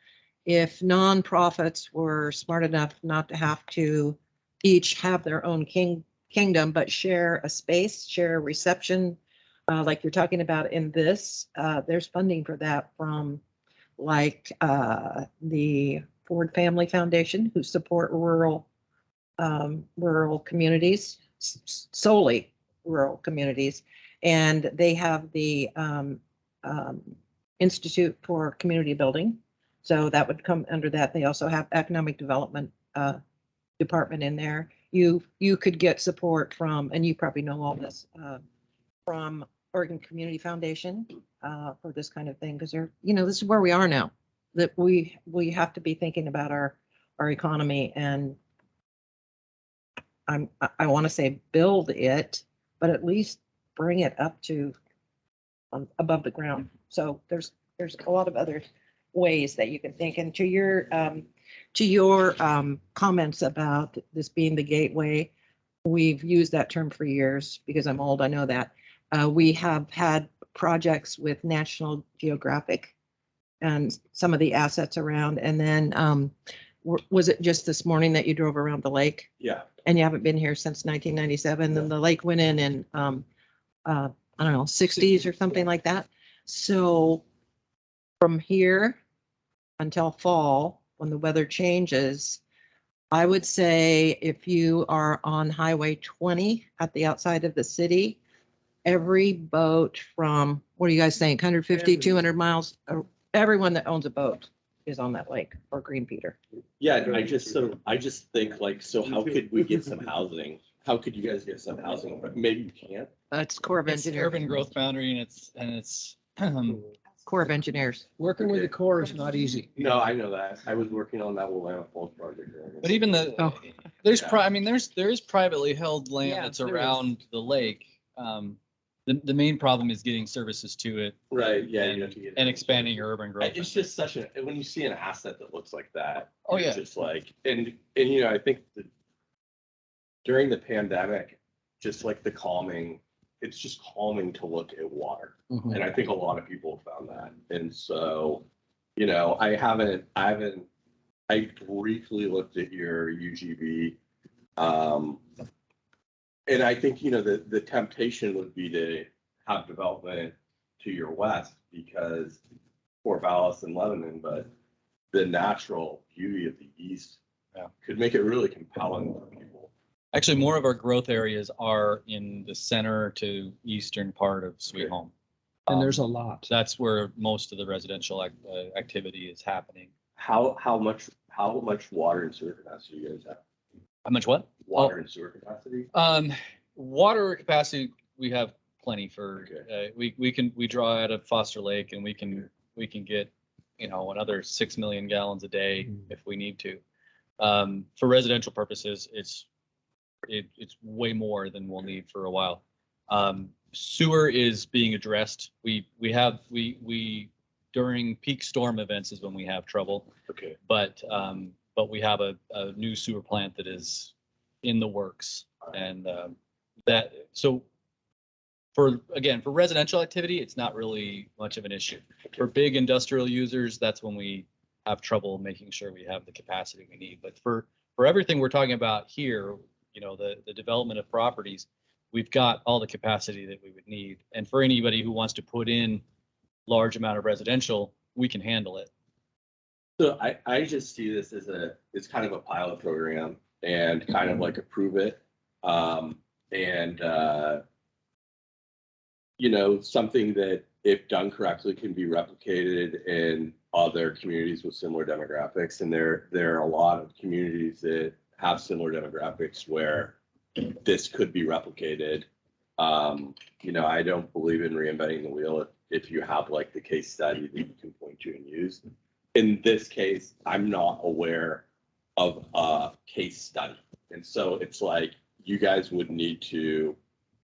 if nonprofits were smart enough not to have to each have their own kingdom, but share a space, share a reception, like you're talking about in this, there's funding for that from like the Ford Family Foundation, who support rural communities, solely rural communities. And they have the Institute for Community Building. So that would come under that. They also have economic development department in there. You could get support from, and you probably know all this, from Oregon Community Foundation for this kind of thing, because they're, this is where we are now. That we have to be thinking about our economy, and I want to say build it, but at least bring it up to above the ground. So there's a lot of other ways that you can think. And to your comments about this being the gateway, we've used that term for years because I'm old, I know that. We have had projects with National Geographic and some of the assets around. And then was it just this morning that you drove around the lake? Yeah. And you haven't been here since 1997? Then the lake went in I don't know, 60s or something like that. So from here until fall, when the weather changes, I would say if you are on Highway 20 at the outside of the city, every boat from, what are you guys saying, 150, 200 miles, everyone that owns a boat is on that lake or Green Peter. Yeah, I just think like, so how could we get some housing? How could you guys get some housing? Maybe you can't. That's Corps of It's Engineers. urban growth boundary and it's Corps of Engineers. Working with the Corps is not easy. No, I know that. I was working on that Willamette Falls project. But even Oh. there is privately held land Yeah, that's there is. around the lake. The main problem is getting services to it Right, yeah. you have to get and it. expanding your urban growth. It's just such a, when you see an asset that looks like that. Oh, you're yeah. Just like, and you know, I think that during the pandemic, just like the calming, it's just calming to look at water. Mhm. And I think a lot of people have found that. And so, you know, I briefly looked at your UGB. And I think, you know, the temptation would be to have development to your west because Fort Vallis and Lebanon, but the natural beauty of the east could make it really compelling for people. Actually, more of our growth areas are in the center to eastern part of Sweet Home. And there's a lot. That's where most of the residential activity is happening. How much water and sewer capacity do you guys have? How much what? Water and sewer capacity? Water capacity, we have plenty for, Okay. we draw out of Foster Lake and we can get, you know, another 6 million gallons a day if we need to. For residential purposes, it's way more than we'll need for a while. Sewer is being addressed. We during peak storm events is when we have trouble, Okay. but we have a new sewer plant that is in the works. And so for residential activity, it's not really much of an issue. For big industrial users, that's when we have trouble making sure we have the capacity we need. But for everything we're talking about here, you know, the development of properties, we've got all the capacity that we would need. And for anybody who wants to put in large amount of residential, we can handle it. So I just see this as it's kind of a pilot program and kind of like a prove it. You know, something that if done correctly can be replicated in other communities with similar demographics. And there are a lot of communities that have similar demographics where this could be replicated. You know, I don't believe in reinventing the wheel if you have like the case study that you can point to and use. In this case, I'm not aware of a case study. And so it's like you guys would need to,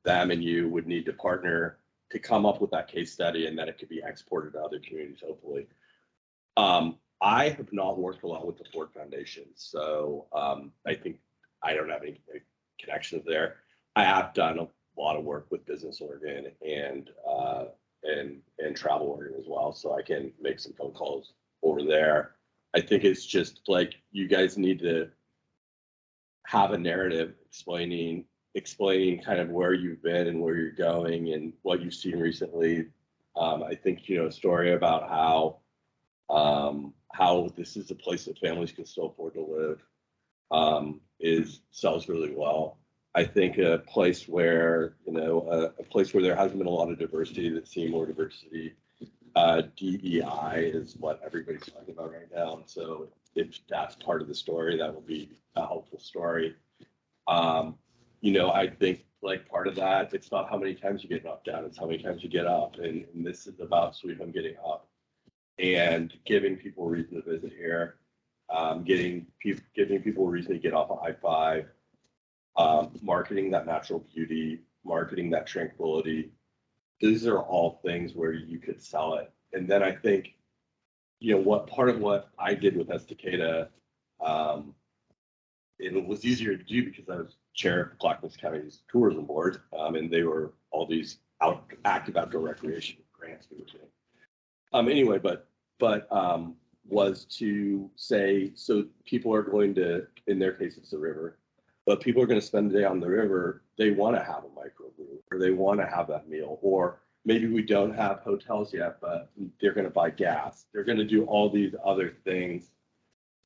them and you would need to partner to come up with that case study and then it could be exported to other communities, hopefully. I have not worked a lot with the Ford Foundation, so I think I don't have any connections there. I have done a lot of work with Business Oregon and Travel Oregon as well, so I can make some phone calls over there. I think it's just like you guys need to have a narrative explaining kind of where you've been and where you're going and what you've seen recently. I think, you know, a story about how this is a place that families can still afford to live sells really well. I think a place where, you know, a place where there hasn't been a lot of diversity, that's seen more diversity. DEI is what everybody's talking about right now. And so if that's part of the story, that will be a helpful story. You know, I think like part of that, it's not how many times you get knocked down, it's how many times you get up. And this is about Sweet Home getting up and giving people a reason to visit here, giving people a reason to get off of I-5, marketing that natural beauty, marketing that tranquility, these are all things where you could sell it. And then I think, what part of what I did with Estacada, it was easier to do because I was chair of Clackamas County's tourism board, and they were all these active outdoor recreation grants we were doing. Anyway, but was to say, so people are going to, in their case, it's the river, but people are going to spend the day on the river. They want to have a microbrew, or they want to have that meal, or maybe we don't have hotels yet, but they're going to buy gas. They're going to do all these other things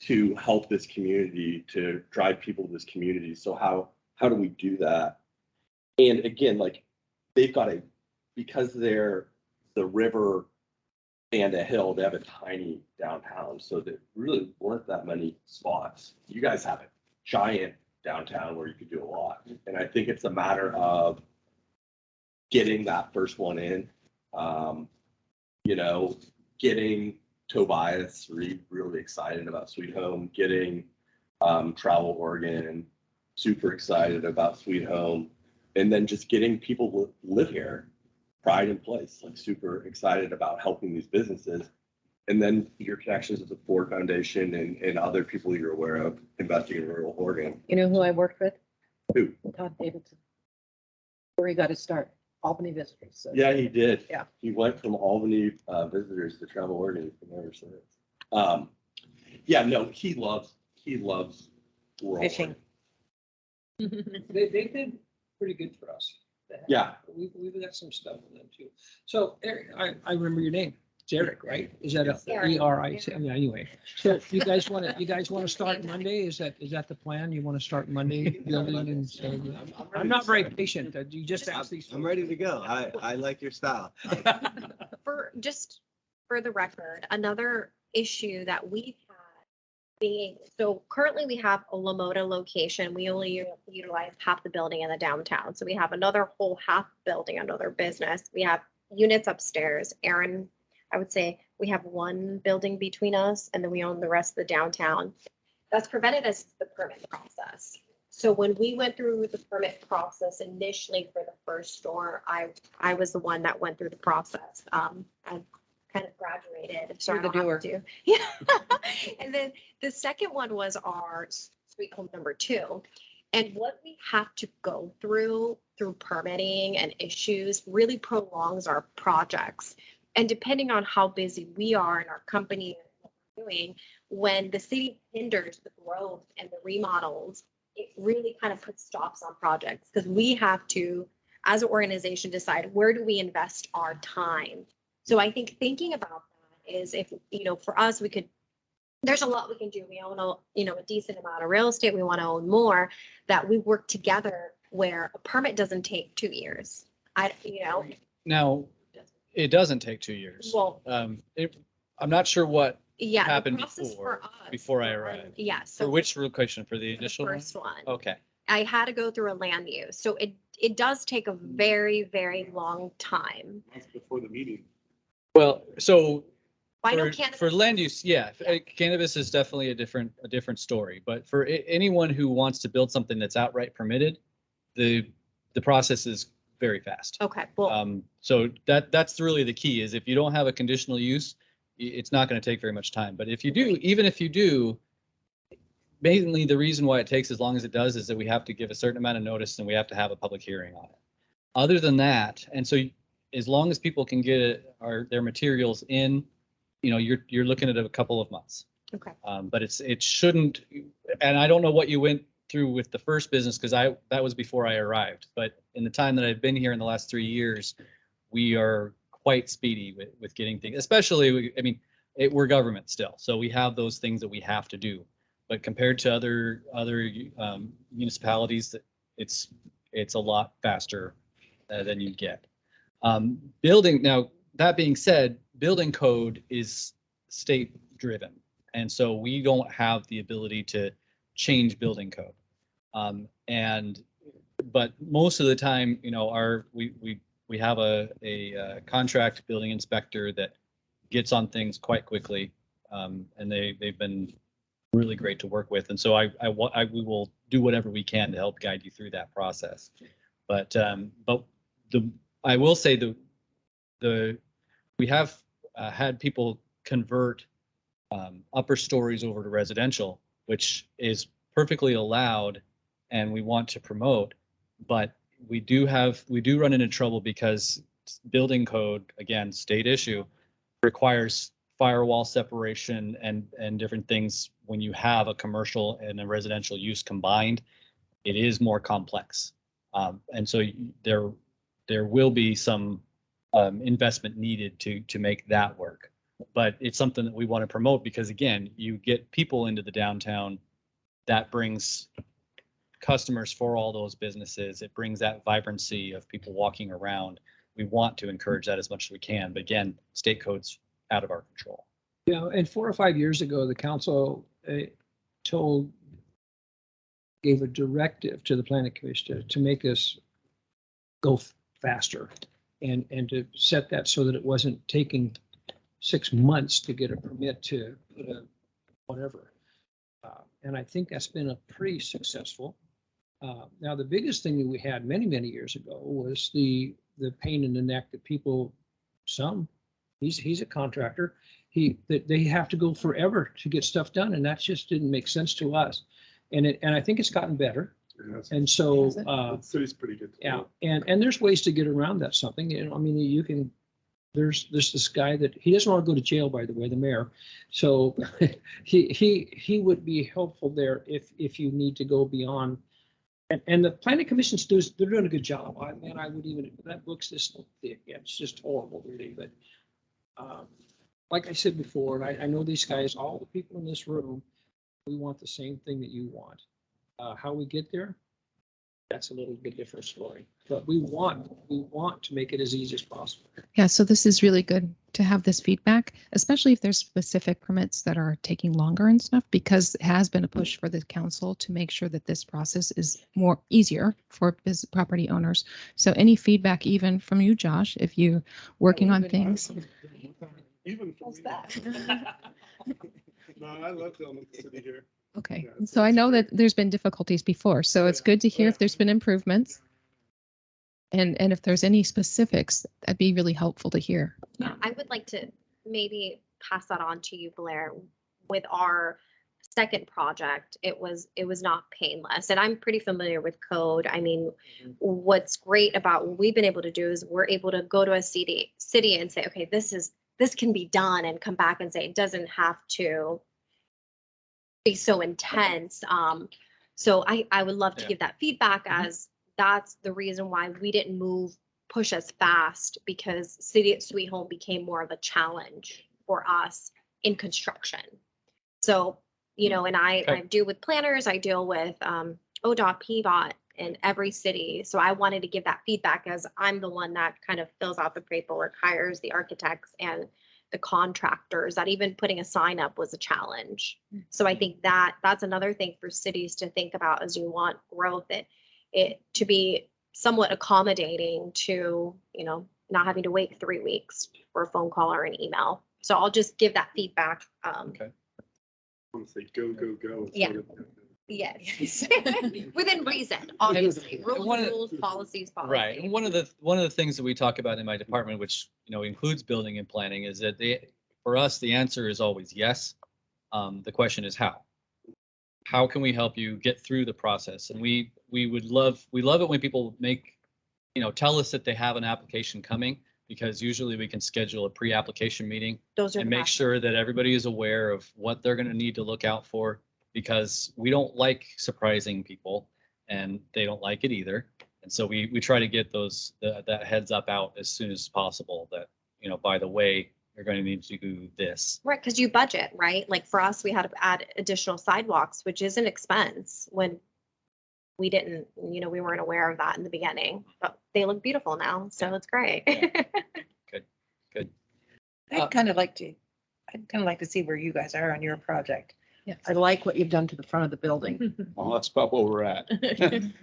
to help this community, to drive people to this community. So how do we do that? And again, like they've got because they're the river and a hill, they have a tiny downtown. So there really weren't that many spots. You guys have a giant downtown where you could do a lot. And I think it's a matter of getting that first one in, getting Tobias really excited about Sweet Home, getting Travel Oregon super excited about Sweet Home, and then just getting people who live here, pride in place, like super excited about helping these businesses. And then your connections with the Ford Foundation and other people you're aware of investing in rural Oregon. You know who I worked with? Who? Todd Davidson. Where he got his start, Albany Visitors. So. Yeah, he did. Yeah. He went from Albany visitors to Travel Oregon ever since. Yeah, no, he loves rural Fishing. They did pretty good for us. Yeah. We've got some stuff with them too. So Eric, I remember your name. It's Eric, right? Is that a Eric. ERIC? Yeah, anyway. So you guys want to start Monday? Is that the plan? You want to start Monday building and so I'm not very patient. You just ask these. I'm ready to go. I like your style. For the record, another issue that we've had so currently we have a LaMotta location. We only utilize half the building in the downtown. So we have another whole half building, another business. We have units upstairs. Aaron, I would say we have one building between us and then we own the rest of the downtown. That's prevented us the permit process. So when we went through the permit process initially for the first store, I was the one that went through the process. I kind of graduated. So You're the doer. Yeah. And then the second one was our Sweet Home number 2. And what we have to go through permitting and issues really prolongs our projects. And depending on how busy we are and our company is doing, when the city hinders the growth and the remodels, it really kind of puts stops on projects because we have to, as an organization, decide where do we invest our time. So I think thinking about that is if, for us, there's a lot we can do. We own a decent amount of real estate. We want to own more, that we work together where a permit doesn't take 2 years. Now, it doesn't take 2 years. Well, I'm not sure what yeah, the happened process for us. before I arrived. Yeah. For So which location? For the the initial one? first one, Okay. I had to go through a land use. So it does take a very, very long time. Months before the meeting. Well, so I know for cannabis. land use, yeah, cannabis is definitely a different story. But for anyone who wants to build something that's outright permitted, the process is very fast. Okay, well, So that's really the key is if you don't have a conditional use, it's not going to take very much time. But if you do, even if you do, mainly the reason why it takes as long as it does is that we have to give a certain amount of notice and we have to have a public hearing on it. Other than that, and so as long as people can get their materials in, you're looking at a couple of months. okay. But it shouldn't, and I don't know what you went through with the first business because that was before I arrived. But in the time that I've been here in the last 3 years, we are quite speedy with getting things, especially, we're government still. So we have those things that we have to do. But compared to other municipalities, it's a lot faster than you get. Building, now, that being said, building code is state driven. And so we don't have the ability to change building code. But most of the time, we have a contract building inspector that gets on things quite quickly. And they've been really great to work with. And so we will do whatever we can to help guide you through that process. But I will say we have had people convert upper stories over to residential, which is perfectly allowed and we want to promote, but we do run into trouble because building code, again, state issue, requires firewall separation and different things. When you have a commercial and a residential use combined, it is more complex. And so there will be some investment needed to make that work. But it's something that we want to promote because, again, you get people into the downtown, that brings customers for all those businesses. It brings that vibrancy of people walking around. We want to encourage that as much as we can. But again, state code's out of our control. Yeah, and 4 or 5 years ago, the council gave a directive to the planning commission to make us go faster and to set that so that it wasn't taking 6 months to get a permit to put a whatever. And I think that's been a pretty successful. Now, the biggest thing that we had many, many years ago was the pain in the neck that people, he's a contractor, that they have to go forever to get stuff done, and that just didn't make sense to us. And I think it's gotten better. And so, The city's pretty good. yeah, and there's ways to get around that something, I mean, you can, there's this guy that, he doesn't want to go to jail, by the way, the mayor. So he would be helpful there if you need to go beyond. And the planning commissions they're doing a good job. I would even, that book's this thick, it's just horrible really, but like I said before, and I know these guys, all the people in this room, we want the same thing that you want. How we get there, that's a little bit different story, but we want to make it as easy as possible. Yeah, so this is really good to have this feedback, especially if there's specific permits that are taking longer and stuff, because it has been a push for the council to make sure that this process is easier for property owners. So any feedback, even from you, Josh, if you're working on things. Even for me. No, I love the city here. Okay, Yeah, so I know that there's been difficulties before, so it's good to hear if there's been improvements. And if there's any specifics, that'd be really helpful to hear. Yeah, I would like to maybe pass that on to you, Blair. With our second project, it was not painless, and I'm pretty familiar with code. I mean, what's great about what we've been able to do is we're able to go to a city and say, okay, this can be done, and come back and say it doesn't have to be so intense. So I would love to give that feedback, as that's the reason why we didn't push as fast, because City at Sweet Home became more of a challenge for us in construction. So, and I deal with planners, I deal with ODOT, PDOT in every city. So I wanted to give that feedback, as I'm the one that kind of fills out the paperwork, hires the architects and the contractors, that even putting a sign up was a challenge. So I think that's another thing for cities to think about as you want growth, it to be somewhat accommodating to, not having to wait 3 weeks for a phone call or an email. So I'll just give that feedback. Okay. I want to say go, go, go. Yeah. Yes. Within reason, obviously. Rules, policies. Right. And one of the things that we talk about in my department, which, includes building and planning, is that for us, the answer is always yes. The question is how. How can we help you get through the process? And we love it when people tell us that they have an application coming, because usually we can schedule a pre-application meeting and make sure that everybody is aware of what they're going to need to look out for, because we don't like surprising people and they don't like it either. And so we try to get that heads up out as soon as possible, that, by the way, you're going to need to do this. Right, because you budget, right? Like for us, we had to add additional sidewalks, which is an expense when we didn't, we weren't aware of that in the beginning, but they look beautiful now. So it's great. Yeah. Good. I'd kind of like to see where you guys are on your project. Yes. I like what you've done to the front of the building. Well, that's about where we're at.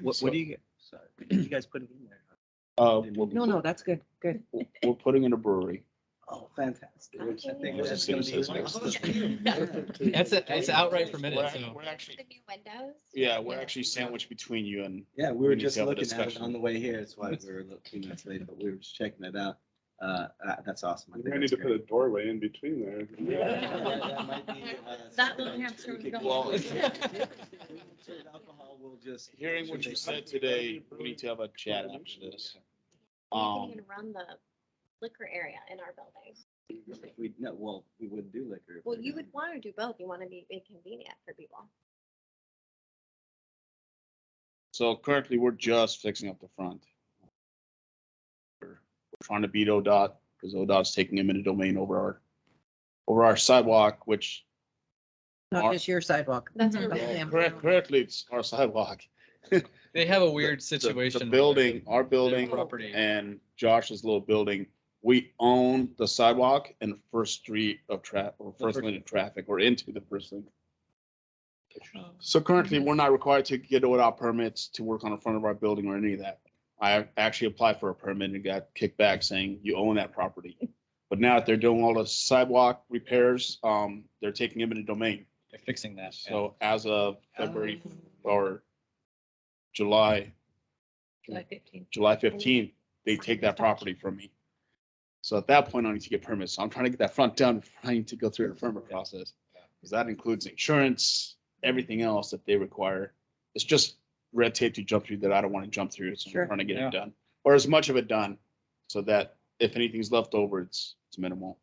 What do you get? Sorry, you guys put it in there? No, that's good. Good. We're putting in a brewery. Oh, fantastic. I think There's a that's city gonna be says It's outright permitted. We're So actually, The new windows. yeah, we're actually sandwiched between you and. Yeah, we We were need just to have a looking at it discussion. on the way here. That's why we were a little 2 minutes late, but we were just checking it out. That's awesome. I You think might need that's to put a great. doorway in between there. That might be, That little something hamster we was could- going. well, if they serve alcohol, we'll just. Hearing what you said today, we need to have a chat after this. You can Um, even run the liquor area in our building. We wouldn't do liquor. Well, you would want to do both. You want to be inconvenient for people. so currently, we're just fixing up the front. We're trying to beat ODOT, because ODOT's taking eminent domain over our sidewalk, which Not just your sidewalk. That's Mhm. what Yeah. correctly, it's our sidewalk. They have a weird The- situation. The with building, their our building Property. and Josh's little building, we own the sidewalk and the first street of first lane of traffic, or into the first lane. So currently, we're not required to get ODOT permits to work on the front of our building or any of that. I actually applied for a permit and got kicked back saying you own that property. But now that they're doing all the sidewalk repairs, they're taking eminent domain. They're fixing that. yeah. So as of February or July July 15th. July 15th, they take that property from me. So at that point, I need to get permits. So I'm trying to get that front done, trying to go through the permit process. Because that includes insurance, everything else that they require. It's just red tape to jump through that I don't want to jump through. So Sure. I'm trying to get Yeah. it done, or as much of it done, so that if anything's left over, it's minimal.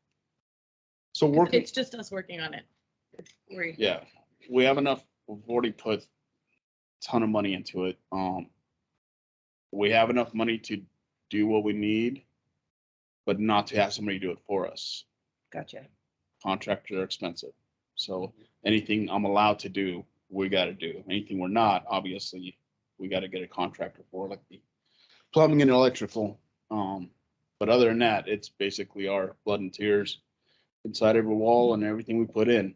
So working, It's just us working on it. We're- yeah, we have enough. We've already put a ton of money into it. We have enough money to do what we need, but not to have somebody do it for us. Gotcha. Contractors are expensive. So anything I'm allowed to do, we got to do. Anything we're not, obviously, we got to get a contractor for, like the plumbing and electrical. But other than that, it's basically our blood and tears inside every wall and everything we put in.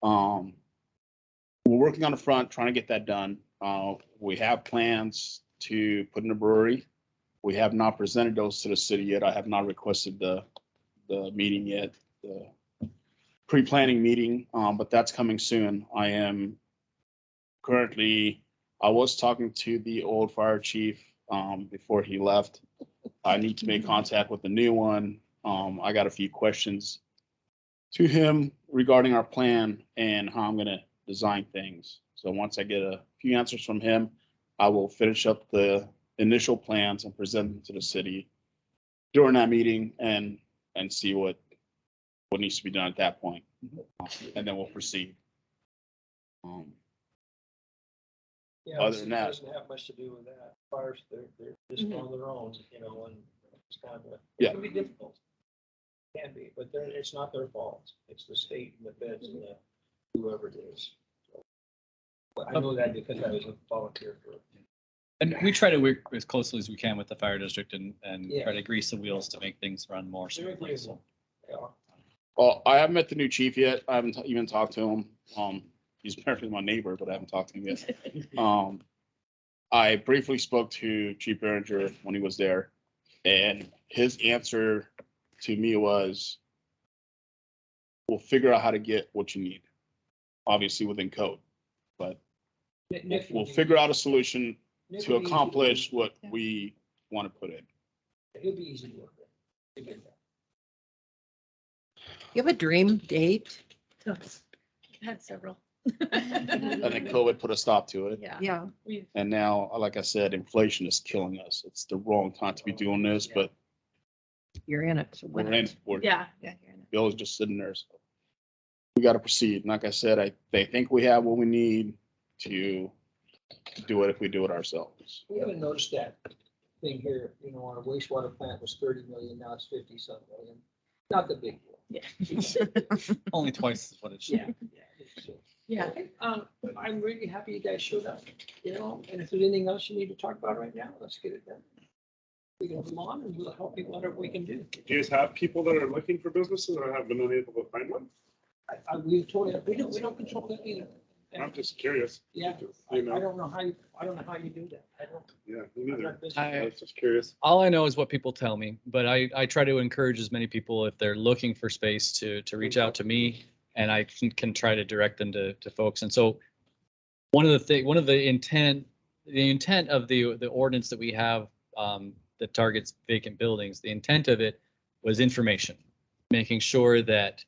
We're working on the front, trying to get that done. We have plans to put in a brewery. We have not presented those to the city yet. I have not requested the meeting yet, the pre-planning meeting, but that's coming soon. I was talking to the old fire chief before he left. I need to make contact with the new one. I got a few questions to him regarding our plan and how I'm gonna design things. So once I get a few answers from him, I will finish up the initial plans and present them to the city during that meeting and see what needs to be done at that point. And then we'll proceed. Yeah, Other the than city that- doesn't have much to do with that. Fires, they're just on their own, you know, and it's kind of, Yeah. it can be difficult. Can be, but it's not their fault. It's the state and the feds and the whoever it is. So, but I know that because I was a volunteer for. And we try to work as closely as we can with the fire district and Yeah. try to grease the wheels to make things run more They're smoothly. So agreeable. They are. Well, I haven't met the new chief yet. I haven't even talked to him. He's apparently my neighbor, but I haven't talked to him yet. I briefly spoke to Chief Behringer when he was there, and his answer to me was, we'll figure out how to get what you need, obviously within code, but Nick- we'll figure out a solution Nick to will be easy accomplish do. what we want to put in. It'll be easy to work with. He'll get that. You have a dream date? Had several. And then COVID put a stop to it. Yeah. Yeah. We've, And now, like I said, inflation is killing us. It's the wrong time to be doing this, but You're in it. So we're win in, it. yeah. Yeah. you're in it. Bill's just sitting there. So we got to proceed. And like I said, they think we have what we need to do it if we do it ourselves. We haven't noticed that thing here, you know, our wastewater plant was 30 million, now it's 50-something million. Not the big deal. Yeah. only twice is what it should. Yeah. Yeah. I'm really happy you guys showed up, you know, and if there's anything else you need to talk about right now, let's get it done. We can move on and we'll help you whatever we can do. Do you guys have people that are looking for businesses or have been unable to find one? We totally, we don't control that either. I'm just curious. Yeah, I You know? don't know how you do that. I don't. Yeah, me I'm neither. not business. I was just curious. All I know is what people tell me, but I try to encourage as many people if they're looking for space to reach out to me, and I can try to direct them to folks. And so one of the intent of the ordinance that we have that targets vacant buildings, the intent of it was information, making sure that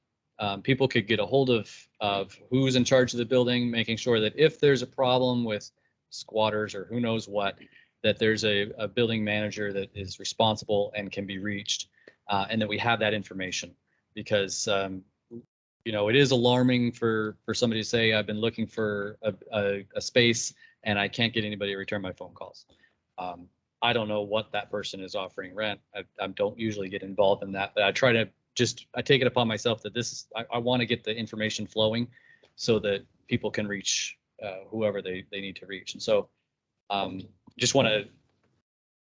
people could get a hold of who's in charge of the building, making sure that if there's a problem with squatters or who knows what, that there's a building manager that is responsible and can be reached, and that we have that information. Because you know, it is alarming for somebody to say, I've been looking for a space and I can't get anybody to return my phone calls. I don't know what that person is offering rent. I don't usually get involved in that, but I try to I take it upon myself that I want to get the information flowing so that people can reach whoever they need to reach. And so just want to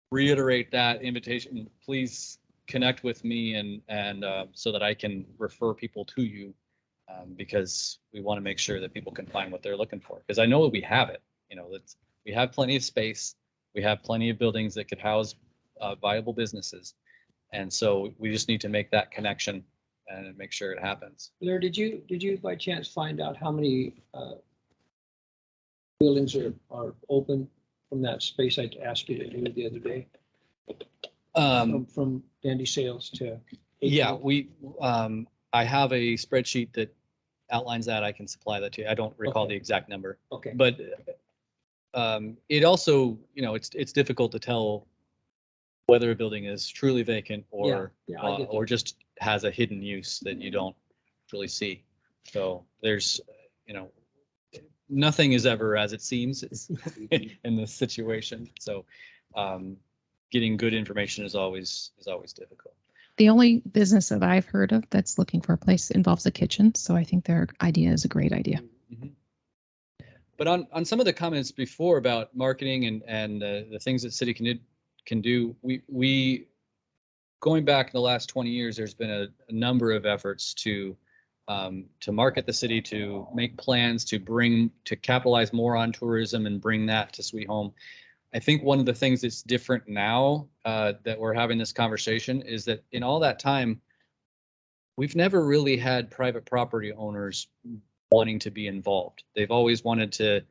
reiterate that invitation. Please connect with me and so that I can refer people to you, because we want to make sure that people can find what they're looking for. Because I know we have it. You know, we have plenty of space. We have plenty of buildings that could house viable businesses. And so we just need to make that connection and make sure it happens. Blair, did you by chance find out how many buildings are open from that space I asked you to do the other day? From Dandy Sales to. Yeah, I have a spreadsheet that outlines that. I can supply that to you. I don't recall the exact number. Okay. But it also, you know, it's difficult to tell whether a building is truly vacant or or just has a hidden use that you don't really see. So there's, you know, nothing is ever as it seems in this situation. So getting good information is always difficult. The only business that I've heard of that's looking for a place involves a kitchen. So I think their idea is a great idea. Mm-hmm. But on some of the comments before about marketing and the things that city can do, we going back in the last 20 years, there's been a number of efforts to market the city, to make plans to capitalize more on tourism and bring that to Sweet Home. I think one of the things that's different now that we're having this conversation is that in all that time, we've never really had private property owners wanting to be involved. They've always wanted to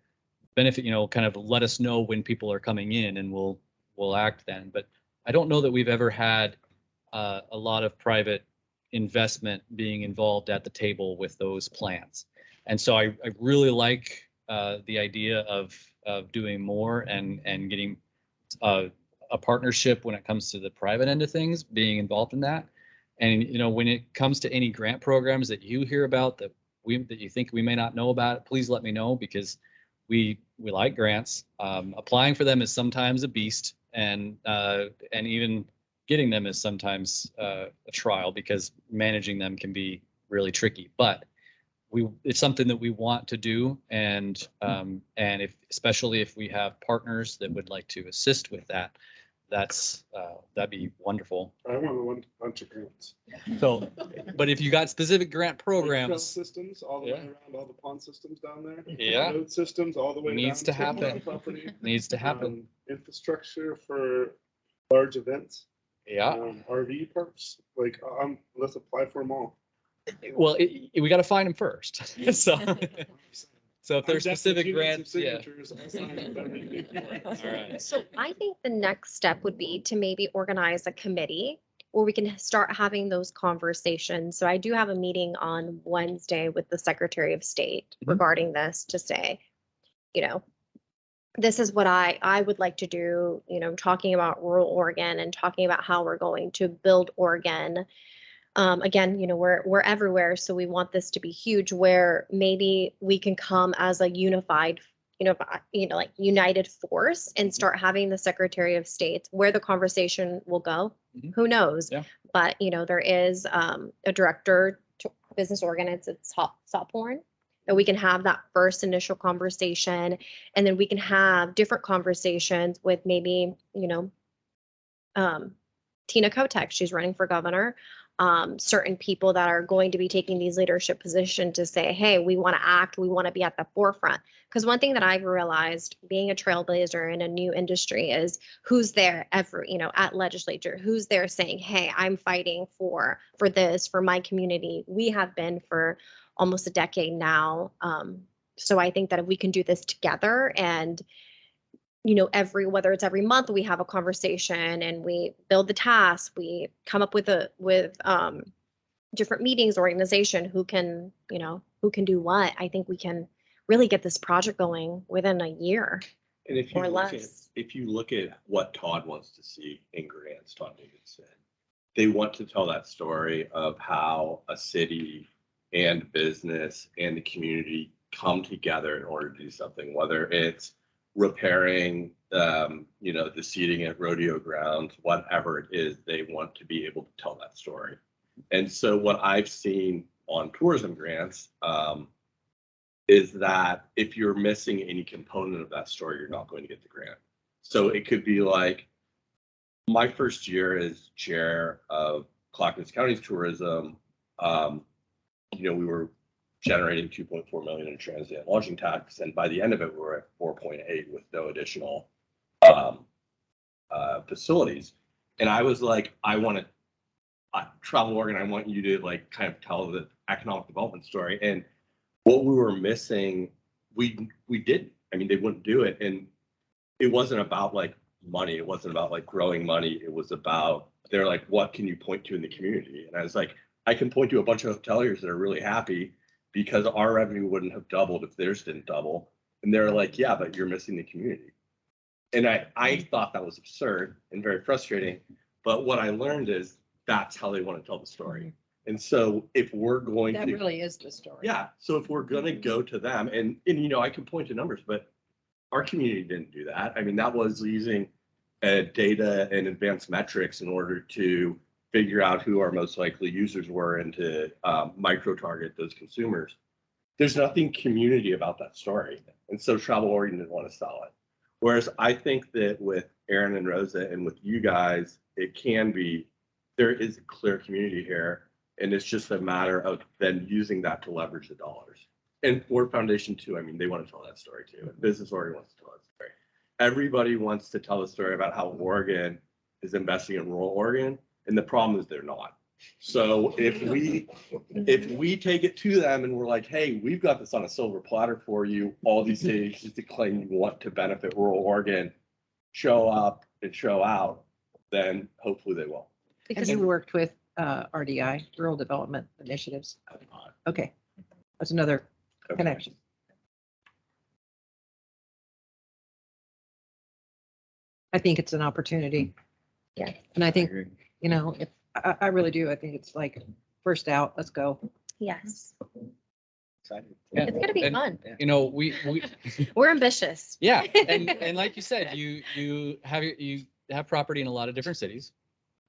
benefit, you know, kind of let us know when people are coming in and we'll act then. But I don't know that we've ever had a lot of private investment being involved at the table with those plans. And so I really like the idea of doing more and getting a partnership when it comes to the private end of things, being involved in that. And, you know, when it comes to any grant programs that you hear about that you think we may not know about, please let me know, because we like grants. Applying for them is sometimes a beast, and even getting them is sometimes a trial, because managing them can be really tricky. But it's something that we want to do, and especially if we have partners that would like to assist with that, that'd be wonderful. I want a bunch of grants. So, but if you got specific grant programs, Systems all the way around, all the pond systems down there. Yeah. Road systems all the way Needs down to happen. property. needs to happen. Infrastructure for large events. Yeah. RV parks, let's apply for them all. Well, we got to find them first. So if there's specific grants, yeah. All right. So I think the next step would be to maybe organize a committee where we can start having those conversations. So I do have a meeting on Wednesday with the Secretary of State regarding this, to say, you know, this is what I would like to do, you know, talking about rural Oregon and talking about how we're going to build Oregon. Again, you know, we're everywhere, so we want this to be huge, where maybe we can come as a unified, like united force and start having the Secretary of State. Where the conversation will go, who knows? Yeah. But, you know, there is a director to business Oregon, it's Sophorn, that we can have that first initial conversation, and then we can have different conversations with maybe, you know, Tina Kotek, she's running for governor. Certain people that are going to be taking these leadership positions to say, hey, we want to act, we want to be at the forefront. Because one thing that I've realized being a trailblazer in a new industry is who's there at legislature, who's there saying, hey, I'm fighting for this, for my community. We have been for almost a decade now. So I think that if we can do this together and you know, whether it's every month, we have a conversation and we build the task, we come up with different meetings, organization, who can do what. I think we can really get this project going within a year. And if you Or look at, less. if you look at what Todd wants to see in grants, Todd Davidson, they want to tell that story of how a city and business and the community come together in order to do something, whether it's repairing, the seating at rodeo grounds, whatever it is, they want to be able to tell that story. And so what I've seen on tourism grants, is that if you're missing any component of that story, you're not going to get the grant. So it could be like, my first year as chair of Clackamas County's tourism, we were generating 2.4 million in transient lodging tax, and by the end of it, we were at 4.8 with no additional facilities. And I was like, I want to Travel Oregon, I want you to like kind of tell the economic development story. And what we were missing, we didn't. I mean, they wouldn't do it. And it wasn't about like money. It wasn't about like growing money. It was about, they're like, what can you point to in the community? And I was like, I can point to a bunch of hoteliers that are really happy because our revenue wouldn't have doubled if theirs didn't double. And they're like, yeah, but you're missing the community. And I thought that was absurd and very frustrating. But what I learned is that's how they want to tell the story. And so if we're going That to, really is the story. yeah, so if we're going to go to them and I can point to numbers, but our community didn't do that. I mean, that was using data and advanced metrics in order to figure out who our most likely users were and to micro target those consumers. There's nothing community about that story. And so Travel Oregon didn't want to sell it. Whereas I think that with Aaron and Rosa and with you guys, it can be, there is a clear community here. And it's just a matter of then using that to leverage the dollars. And Ford Foundation too, I mean, they want to tell that story too. And Business Oregon wants to tell that story. Everybody wants to tell the story about how Oregon is investing in rural Oregon. And the problem is they're not. So if we take it to them and we're like, hey, we've got this on a silver platter for you, all these cities to claim you want to benefit rural Oregon, show up and show out, then hopefully they will. Have you worked with RDI, Rural Development Initiatives? Okay, that's another connection. I think it's an opportunity. Yeah. And I think, if I really do, I think it's like first out, let's go. Yes, Excited. Yeah. it's gonna be And, fun. we We're ambitious. yeah, and like you said, you have property in a lot of different cities.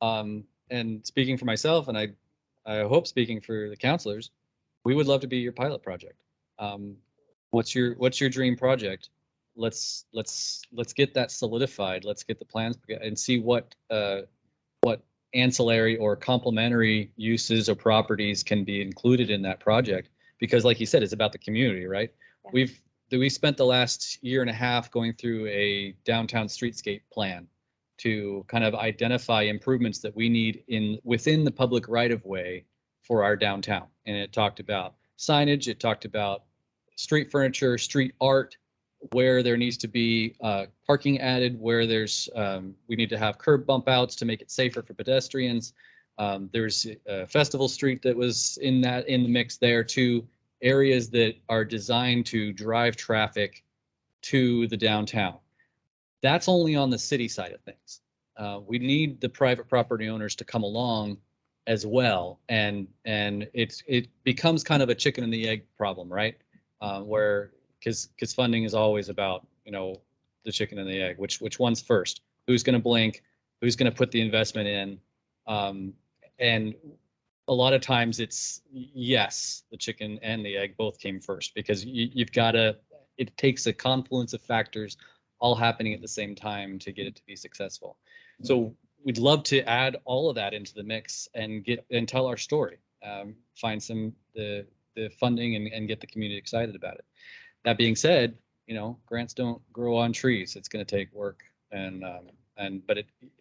And speaking for myself, and I hope speaking for the counselors, we would love to be your pilot project. What's your dream project? Let's get that solidified. Let's get the plans and see what ancillary or complementary uses or properties can be included in that project. Because like you said, it's about the community, right? Yeah. We spent the last year and a half going through a downtown streetscape plan to kind of identify improvements that we need within the public right of way for our downtown. And it talked about signage, it talked about street furniture, street art, where there needs to be parking added, where we need to have curb bump outs to make it safer for pedestrians. There's a Festival Street that was in the mix there too, areas that are designed to drive traffic to the downtown. That's only on the city side of things. We need the private property owners to come along as well, and it becomes kind of a chicken and the egg problem, right? Where because funding is always about the chicken and the egg, which one's first? Who's going to blink? Who's going to put the investment in? And a lot of times it's yes, the chicken and the egg both came first because you've got to. It takes a confluence of factors all happening at the same time to get it to be successful. So we'd love to add all of that into the mix and tell our story, find the funding and get the community excited about it. That being said, grants don't grow on trees. It's going to take work but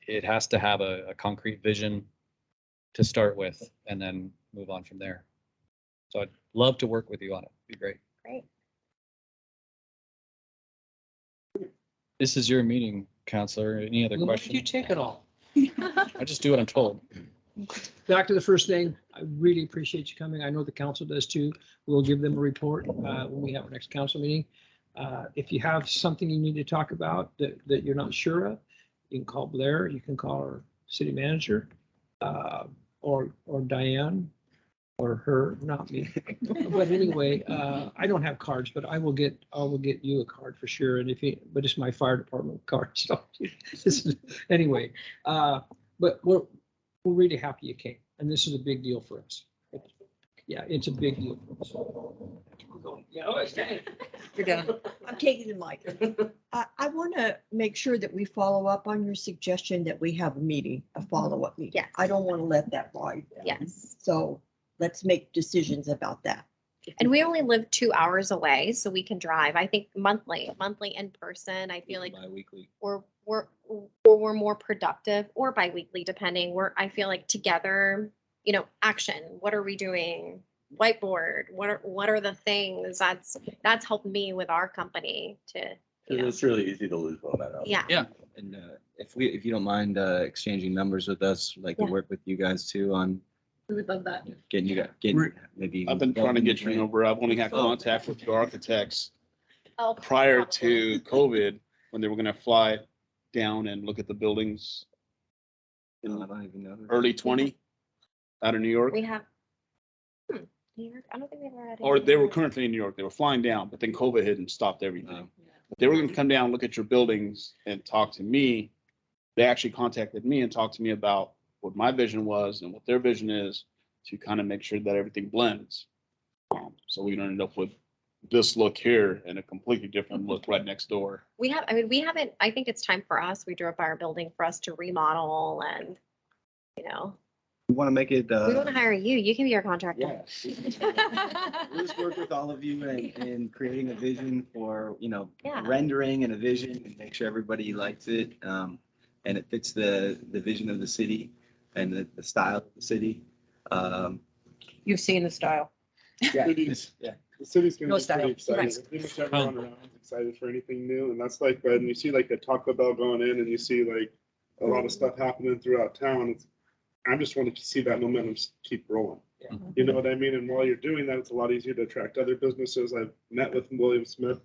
it has to have a concrete vision to start with and then move on from there. So I'd love to work with you on it. It'd be great. Great. This is your meeting, Counselor. Any other Why don't you questions? take it all? I just do what I'm told. Back to the first thing, I really appreciate you coming. I know the council does too. We'll give them a report when we have our next council meeting. If you have something you need to talk about that you're not sure of, you can call Blair, you can call our city manager, or Diane, or her, not me. But anyway, I don't have cards, but I will get you a card for sure. And but it's my fire department card. So anyway, but we're really happy you came, and this is a big deal for us. Yeah, it's a big deal for us. We're going. Yeah, okay. You're done. I'm taking the mic. I want to make sure that we follow up on your suggestion that we have a meeting, a follow-up meeting. Yes. I don't want to let that ride. Yes. So let's make decisions about that. And we only live 2 hours away, so we can drive. I think monthly in person. I feel like Bi-weekly. we're more productive, or biweekly, depending. I feel like together, action. What are we doing? Whiteboard. What are the things that's helped me with our company to. It's really easy to lose momentum. Yeah. Yeah. And if you don't mind exchanging numbers with us, we'd like to Yeah. work with you guys too on We would love that. getting maybe. I've been trying to get your number. I've only had contact with your architects Oh, prior probably. to COVID, when they were gonna fly down and look at the buildings I in don't even know. early 20 out of New York. We have. New York. I don't think we've ever had. Or any they were New York. currently in New York. They were flying down, but then COVID hit and stopped everything. Oh. But they were gonna come down, look at your buildings and talk to me. They actually contacted me and talked to me about what my vision was and what their vision is to kind of make sure that everything blends. So we don't end up with this look here and a completely different look right next door. We haven't, I think it's time for us. We drove by our building for us to remodel and, We want to make it. we want to hire you. You can be our contractor. We'll just work with all of you in creating a vision for, Yeah. rendering and a vision and make sure everybody likes it. And it fits the vision of the city and the style of the city. You've seen the style. Cities- Yeah. The city's gonna No be style. pretty excited. Right. Pretty much everyone around is excited for anything new, and that's like when you see like the Taco Bell going in and you see like a lot of stuff happening throughout town. I just want to see that momentum keep rolling. Yeah. You know what I mean? And while you're doing that, it's a lot easier to attract other businesses. I've met with William Smith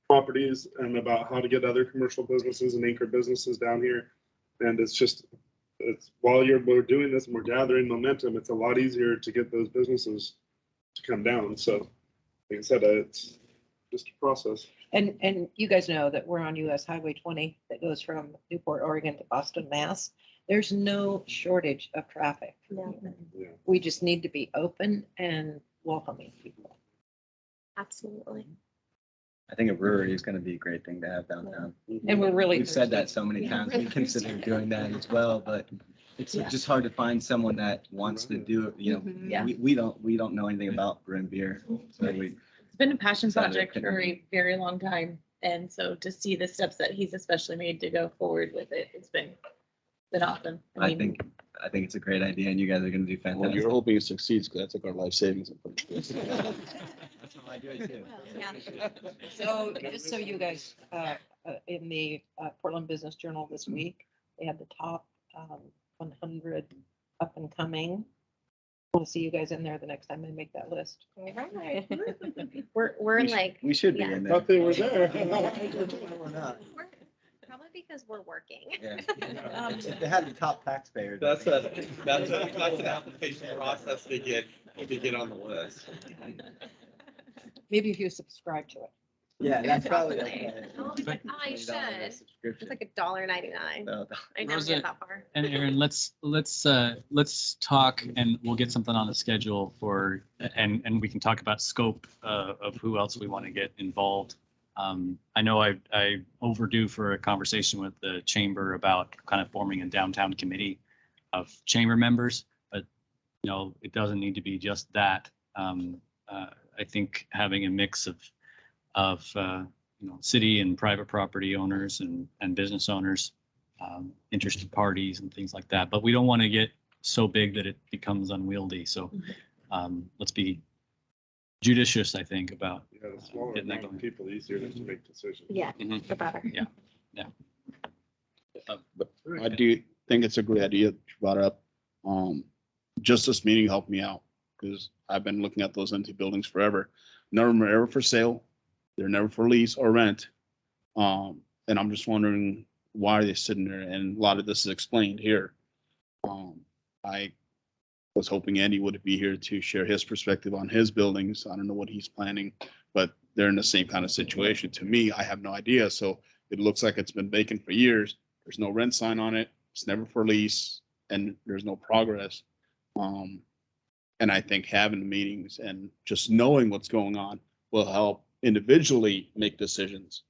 Properties and about how to get other commercial businesses and anchor businesses down here. And while we're doing this and we're gathering momentum, it's a lot easier to get those businesses to come down. So like I said, it's just a process. And you guys know that we're on US Highway 20 that goes from Newport, Oregon to Boston, Mass. There's no shortage of traffic. Yeah, Yeah. We just need to be open and welcoming people. absolutely. I think a brewery is going to be a great thing to have downtown. And we're really. We've said that so many Yeah, times. really We consider doing that as well, but it's Yeah. just hard to find someone that wants to do it. Mhm. Yeah. We don't know anything about brew and beer. So we, It's been a passion Sounds project like- for a very long time. And so to see the steps that he's especially made to go forward with it, it's been awesome. I mean, think it's a great idea and you guys are going to do Well, fantastic. you're hoping it succeeds because that's like our life savings. That's how I do it too. So just so you guys, in the Portland Business Journal this week, they had the top 100 up and coming. Want to see you guys in there the next time they make that list. All right. We're We like, We should be yeah. in there. Thought they were there. We're not. probably because we're working. Yeah. If they had the top taxpayers. That's an application process to get on the list. Maybe if you subscribe to it. Yeah, that's probably. Probably. okay. Oh, I should. It's Subscription. like $1.99. No, I never Rosa- get that far. And Aaron, let's talk and we'll get something on the schedule and we can talk about scope of who else we want to get involved. I know I overdue for a conversation with the chamber about kind of forming a downtown committee of chamber members, but it doesn't need to be just that. I think having a mix of city and private property owners and business owners, interested parties and things like that. But we don't want to get so big that it becomes unwieldy. So let's be judicious, I think, about Yeah, the smaller Getting that amount of going. people, easier to make decisions. Yeah, Mhm. the better. Yeah. But I do think it's a great idea that you brought up. Just this meeting helped me out because I've been looking at those empty buildings forever. None of them are ever for sale. They're never for lease or rent. And I'm just wondering why are they sitting there? And a lot of this is explained here. I was hoping Andy would be here to share his perspective on his buildings. I don't know what he's planning, but they're in the same kind of situation. To me, I have no idea. So it looks like it's been vacant for years. There's no rent sign on it. It's never for lease and there's no progress. And I think having meetings and just knowing what's going on will help individually make decisions.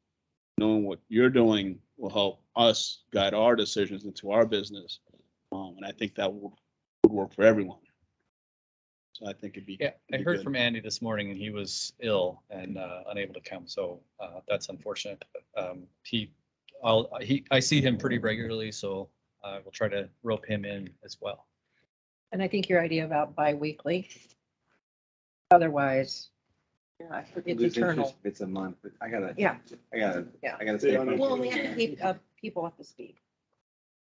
Knowing what you're doing will help us guide our decisions into our business. And I think that would work for everyone. So I think it'd be. Yeah, I it'd be heard good. from Andy this morning and he was ill and unable to come. So that's unfortunate. But, I see him pretty regularly, so we'll try to rope him in as well. And I think your idea about bi-weekly. Otherwise, yeah, it's eternal. If it's a month, but I gotta. Yeah. I gotta Stay stay. on it. Well, we have to keep people up to speed.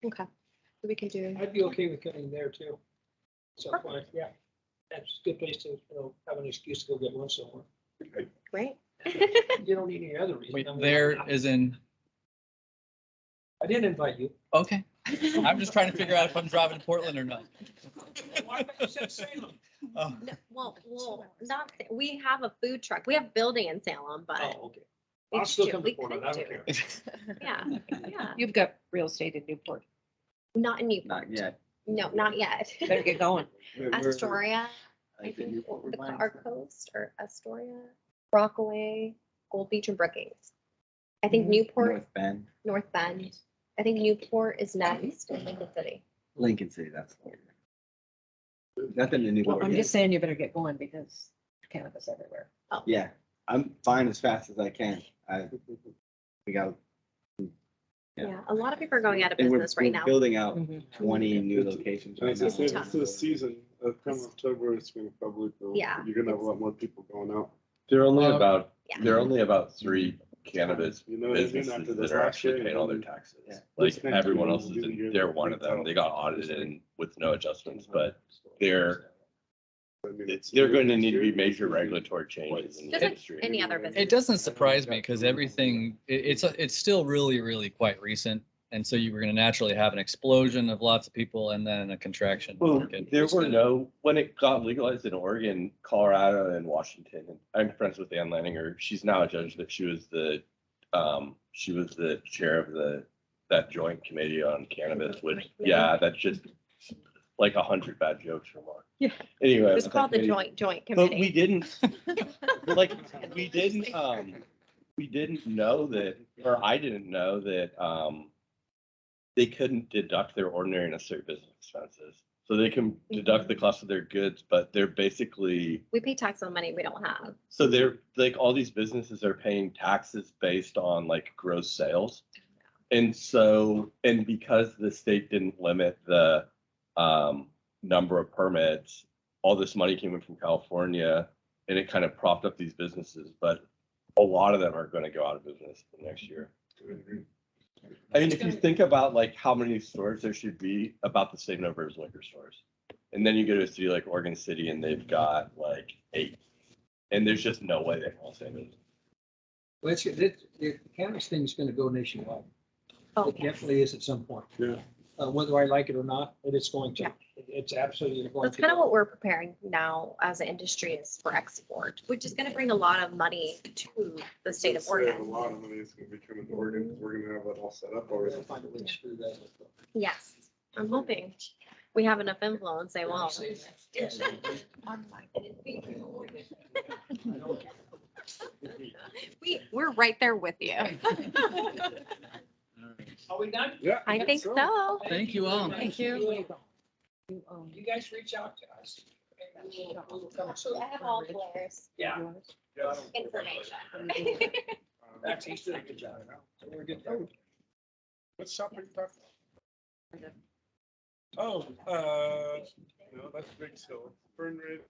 Okay. So we can do, I'd be okay with coming there too. So, yeah, that's a good place to, have an excuse to go get lunch somewhere. great. You don't need any other reason. Wait, I mean, there is in, I didn't invite you. okay. I'm just trying to figure out if I'm driving to Portland or not. Why you said Salem? Oh, No, well, not, we have a food truck. We have a building in Salem, but Oh, okay. we I'll still do- come to we Portland. could I don't do. care. Yeah, yeah. You've got real estate in Newport. Not in Newport. Not yet. No, not yet. Better get going. Astoria, I Like the think, Newport the reminds our me. coast or Astoria, Rockaway, Gold Beach and Brookings. I think Mhm. Newport, North Bend, North Bend. I think Newport is next in Lincoln City. Lincoln City, that's. Nothing to Well, Newport I'm yet. just saying you better get going because cannabis everywhere. Yeah, I'm fine as fast as I can. We got. Yeah. Yeah, a lot of people are going out of And we're business right we're now. building out Mhm. 20 new locations And right it's now. the same, Tough. it's the season, come October, it's gonna probably go. Yeah, You're gonna have a it's- lot more people going out. There are only Um, about, Yeah. there are only about 3 cannabis You know what I mean? businesses After that this are last actually year, paying all their and taxes. Yeah. Like This next everyone year else will is, be the year they're that one of breaks them. out. They got audited and with no adjustments, but they're, I mean, it's- they're going to need to be major regulatory changes in the Just like industry. any other business. it doesn't surprise me because everything, it's still really, really quite recent. And so you were going to naturally have an explosion of lots of people and then a contraction. Well, market. there were no, when it got legalized in Oregon, Colorado and Washington, and I'm friends with Ann Lanninger. She's now a judge, but she was the chair of that joint committee on cannabis, which, yeah, that's just like 100 bad jokes or more. Yeah. Anyway. It's called the joint But we committee. didn't, like, we didn't know that, or I didn't know that, they couldn't deduct their ordinary and necessary business expenses. So they can deduct the cost of their goods, but they're basically, We pay tax on money we don't have. so they're like, all these businesses are paying taxes based on like gross sales. And so, and because the state didn't limit the number of permits, all this money came in from California and it kind of propped up these businesses, but a lot of them are going to go out of business next year. I mean, if you think about like how many stores there should be, about the same number as liquor stores. And then you go to a city like Oregon City and they've got like 8. And there's just no way they can all say this. Well, the cannabis thing is gonna go nationwide. Oh, It definitely is at some point. Yeah. Whether I like it or not, but it's going to. Yeah. It's absolutely going to. That's kind of what we're preparing now as an industry is for export, which is going to bring a lot of money to the state of A Oregon. lot of money is gonna be coming to Oregon, because we're gonna have that all set up already. Find a way to screw that up. Yes, I'm hoping we have enough influence, they will. We're right there with you. Are we done? Yeah. I think so. Thank you all. Thank you. You guys reach out to us. And we'll come. I have all Blair's Yeah. information. That's he's doing a good job. So we're good. there. What shop are you talking about? Oh, no, that's Big Hill. Fern Ridge